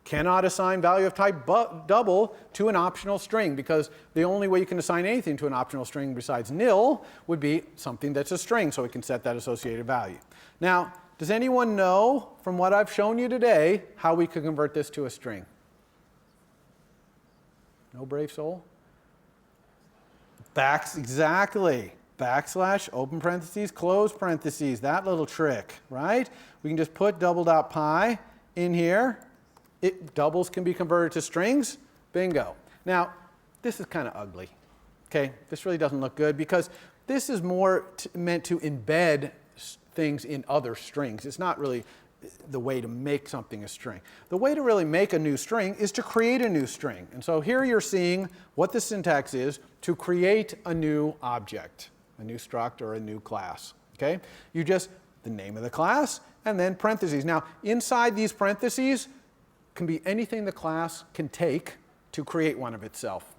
cannot assign value of type double to an optional string, because the only way you can assign anything to an optional string besides nil would be something that's a string, so we can set that associated value. Now, does anyone know from what I've shown you today how we could convert this to a string? No brave soul? Exactly. Backslash, open parentheses, close parentheses, that little trick, right? We can just put double.pi in here. Doubles can be converted to strings. Bingo. Now, this is kind of ugly. Okay, this really doesn't look good because this is more meant to embed things in other strings. It's not really the way to make something a string. The way to really make a new string is to create a new string. And so here you're seeing what the syntax is to create a new object, a new struct or a new class. Okay? You just, the name of the class, and then parentheses. Now, inside these parentheses can be anything the class can take to create one of itself.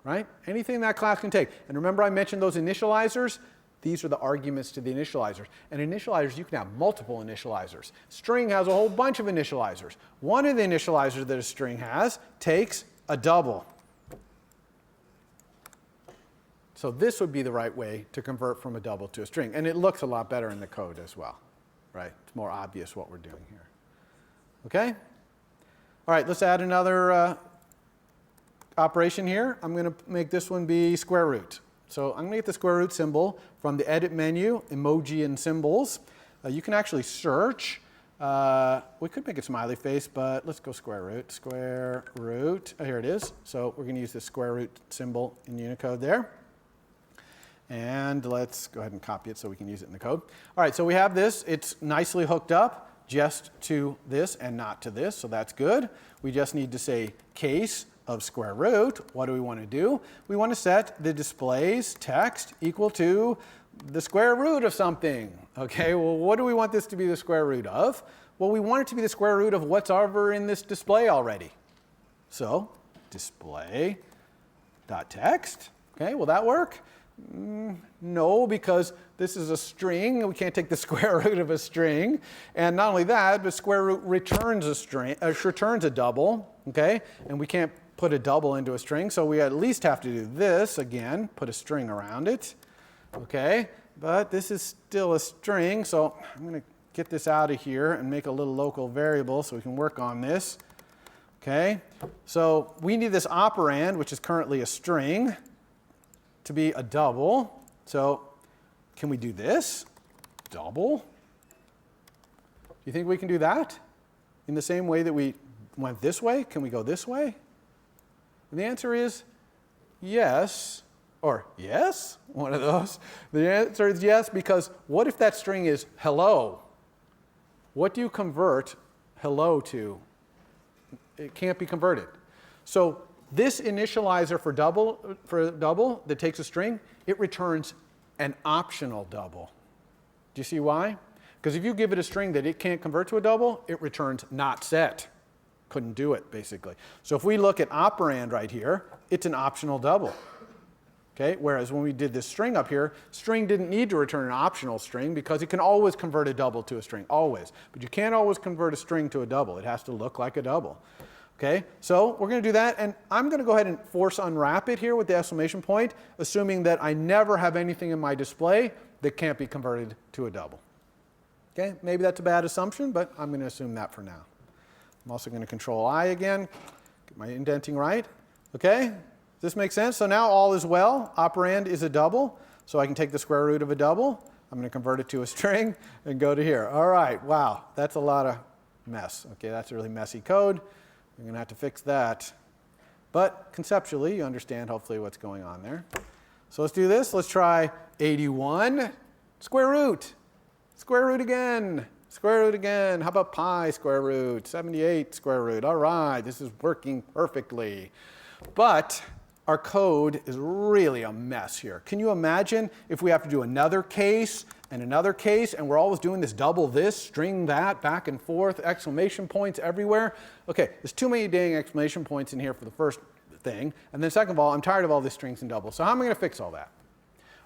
Right? Anything that class can take. And remember I mentioned those initializers? These are the arguments to the initializers. And initializers, you can have multiple initializers. String has a whole bunch of initializers. One of the initializers that a string has takes a double. So this would be the right way to convert from a double to a string. And it looks a lot better in the code as well. Right? It's more obvious what we're doing here. Okay? All right, let's add another operation here. I'm going to make this one be square root. So I'm going to get the square root symbol from the edit menu, emoji and symbols. You can actually search. We could make it smiley face, but let's go square root. Square root. Oh, here it is. So we're going to use the square root symbol in Unicode there. And let's go ahead and copy it so we can use it in the code. All right, so we have this. It's nicely hooked up just to this and not to this, so that's good. We just need to say case of square root. What do we want to do? We want to set the display's text equal to the square root of something. Okay, well, what do we want this to be the square root of? Well, we want it to be the square root of what's over in this display already. So, display.text. Okay, will that work? No, because this is a string. We can't take the square root of a string. And not only that, but square root returns a string, returns a double. Okay, and we can't put a double into a string, so we at least have to do this again, put a string around it. Okay, but this is still a string, so I'm going to get this out of here and make a little local variable so we can work on this. Okay, so we need this operand, which is currently a string, to be a double. So can we do this? Double? Do you think we can do that? In the same way that we went this way, can we go this way? And the answer is yes, or yes, one of those. The answer is yes, because what if that string is hello? What do you convert hello to? It can't be converted. So this initializer for double that takes a string, it returns an optional double. Do you see why? Because if you give it a string that it can't convert to a double, it returns not set. Couldn't do it, basically. So if we look at operand right here, it's an optional double. Okay? Whereas when we did this string up here, string didn't need to return an optional string because it can always convert a double to a string, always. But you can't always convert a string to a double. It has to look like a double. Okay? So we're going to do that, and I'm going to go ahead and force unwrap it here with the exclamation point, assuming that I never have anything in my display that can't be converted to a double. Okay? Maybe that's a bad assumption, but I'm going to assume that for now. I'm also going to control I again, get my indenting right. Okay? Does this make sense? So now all is well. Operand is a double, so I can take the square root of a double. I'm going to convert it to a string and go to here. All right, wow, that's a lot of mess. Okay, that's a really messy code. We're going to have to fix that. But conceptually, you understand hopefully what's going on there. So let's do this. Let's try 81, square root. Square root again. Square root again. How about pi square root? 78 square root. All right, this is working perfectly. But our code is really a mess here. Can you imagine if we have to do another case and another case, and we're always doing this double this, string that, back and forth, exclamation points everywhere? Okay, there's too many dang exclamation points in here for the first thing. And then second of all, I'm tired of all these strings and doubles. So how am I going to fix all that?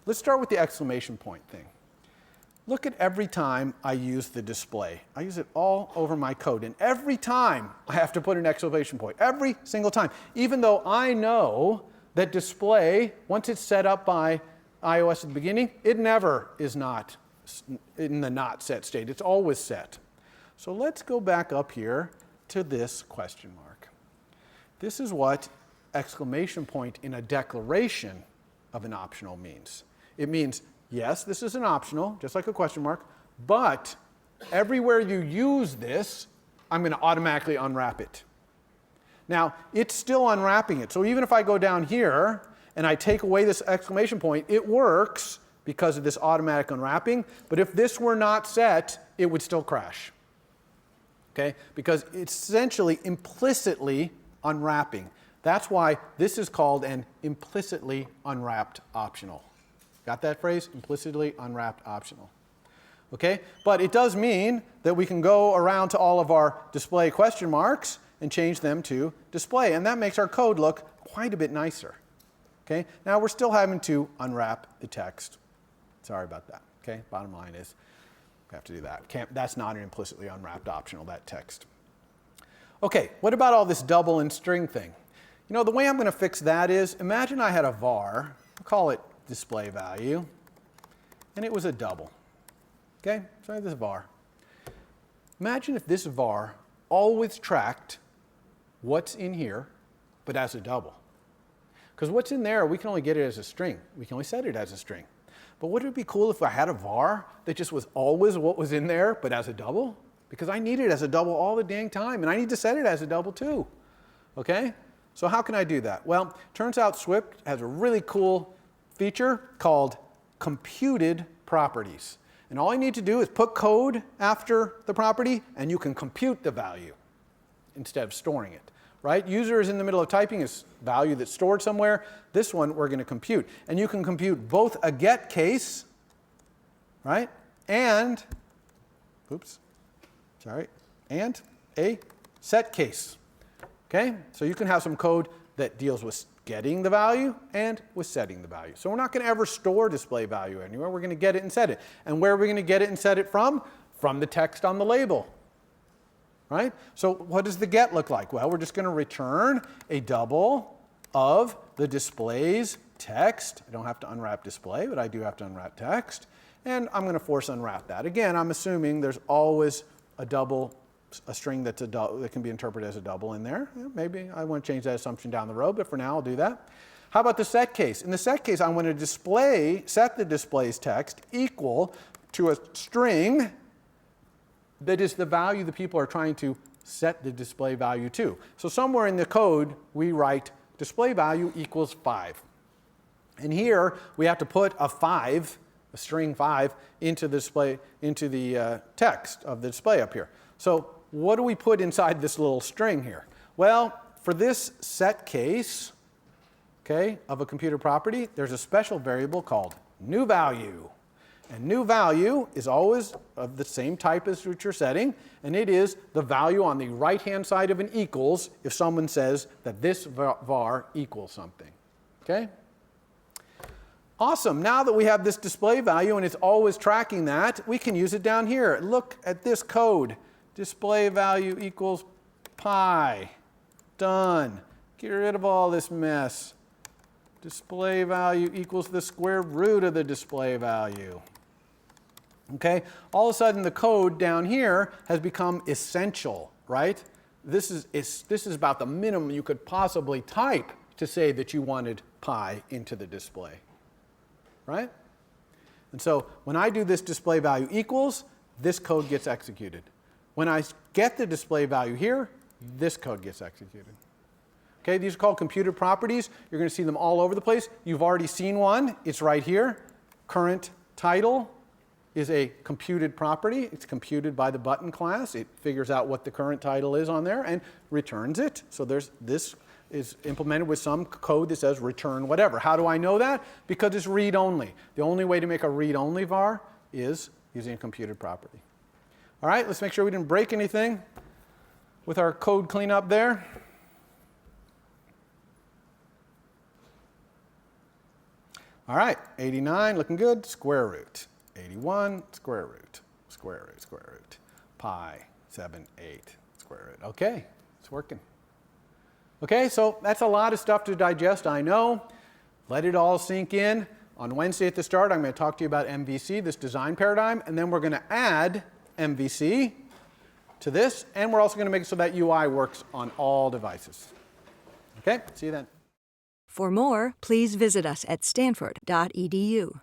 Let's start with the exclamation point thing. Look at every time I use the display. I use it all over my code. And every time I have to put an exclamation point. Every single time. Even though I know that display, once it's set up by iOS at the beginning, it never is not in the not set state. It's always set. So let's go back up here to this question mark. This is what exclamation point in a declaration of an optional means. It means, yes, this is an optional, just like a question mark, but everywhere you use this, I'm going to automatically unwrap it. Now, it's still unwrapping it. So even if I go down here and I take away this exclamation point, it works because of this automatic unwrapping. But if this were not set, it would still crash. Okay? Because it's essentially implicitly unwrapping. That's why this is called an implicitly unwrapped optional. Got that phrase? Implicitly unwrapped optional. Okay? But it does mean that we can go around to all of our display question marks and change them to display. And that makes our code look quite a bit nicer. Okay? Now we're still having to unwrap the text. Sorry about that. Okay? Bottom line is we have to do that. That's not an implicitly unwrapped optional, that text. Okay, what about all this double and string thing? You know, the way I'm going to fix that is, imagine I had a var, we'll call it display value, and it was a double. Okay, so I have this var. Imagine if this var always tracked what's in here, but as a double. Because what's in there, we can only get it as a string. We can only set it as a string. But wouldn't it be cool if I had a var that just was always what was in there, but as a double? Because I need it as a double all the dang time, and I need to set it as a double too. Okay? So how can I do that? Well, turns out Swift has a really cool feature called computed properties. And all you need to do is put code after the property, and you can compute the value instead of storing it. Right? User is in the middle of typing is value that's stored somewhere. This one we're going to compute. And you can compute both a get case, right, and, and a set case. Okay? So you can have some code that deals with getting the value and with setting the value. So we're not going to ever store display value anywhere. We're going to get it and set it. And where are we going to get it and set it from? From the text on the label. Right? So what does the get look like? Well, we're just going to return a double of the display's text. I don't have to unwrap display, but I do have to unwrap text. And I'm going to force unwrap that. Again, I'm assuming there's always a double, a string that's a double, that can be interpreted as a double in there. Maybe I want to change that assumption down the road, but for now I'll do that. How about the set case? In the set case, I want to set the display's text equal to a string that is the value that people are trying to set the display value to. So somewhere in the code, we write display value equals 5. And here, we have to put a 5, a string 5, into the text of the display up here. So what do we put inside this little string here? Well, for this set case, okay, of a computer property, there's a special variable called new value. And new value is always of the same type as what you're setting, and it is the value on the right-hand side of an equals if someone says that this var equals something. Okay? Awesome. Now that we have this display value and it's always tracking that, we can use it down here. Look at this code. Display value equals pi. Done. Get rid of all this mess. Display value equals the square root of the display value. Okay? All of a sudden, the code down here has become essential, right? This is about the minimum you could possibly type to say that you wanted pi into the display, right? And so when I do this display value equals, this code gets executed. When I get the display value here, this code gets executed. Okay, these are called computed properties. You're going to see them all over the place. You've already seen one. It's right here. Current title is a computed property. It's computed by the button class. It figures out what the current title is on there and returns it. So this is implemented with some code that says return whatever. How do I know that? Because it's read-only. The only way to make a read-only var is using a computed property. All right, let's make sure we didn't break anything with our code cleanup there. All right, 89, looking good, square root. 81, square root, square root, square root. Pi, 7, 8, square root. Okay, it's working. Okay, so that's a lot of stuff to digest, I know. Let it all sink in. On Wednesday at the start, I'm going to talk to you about MVC, this design paradigm, and then we're going to add MVC to this, and we're also going to make it so that UI works on all devices. Okay, see you then. For more, please visit us at stanford.edu.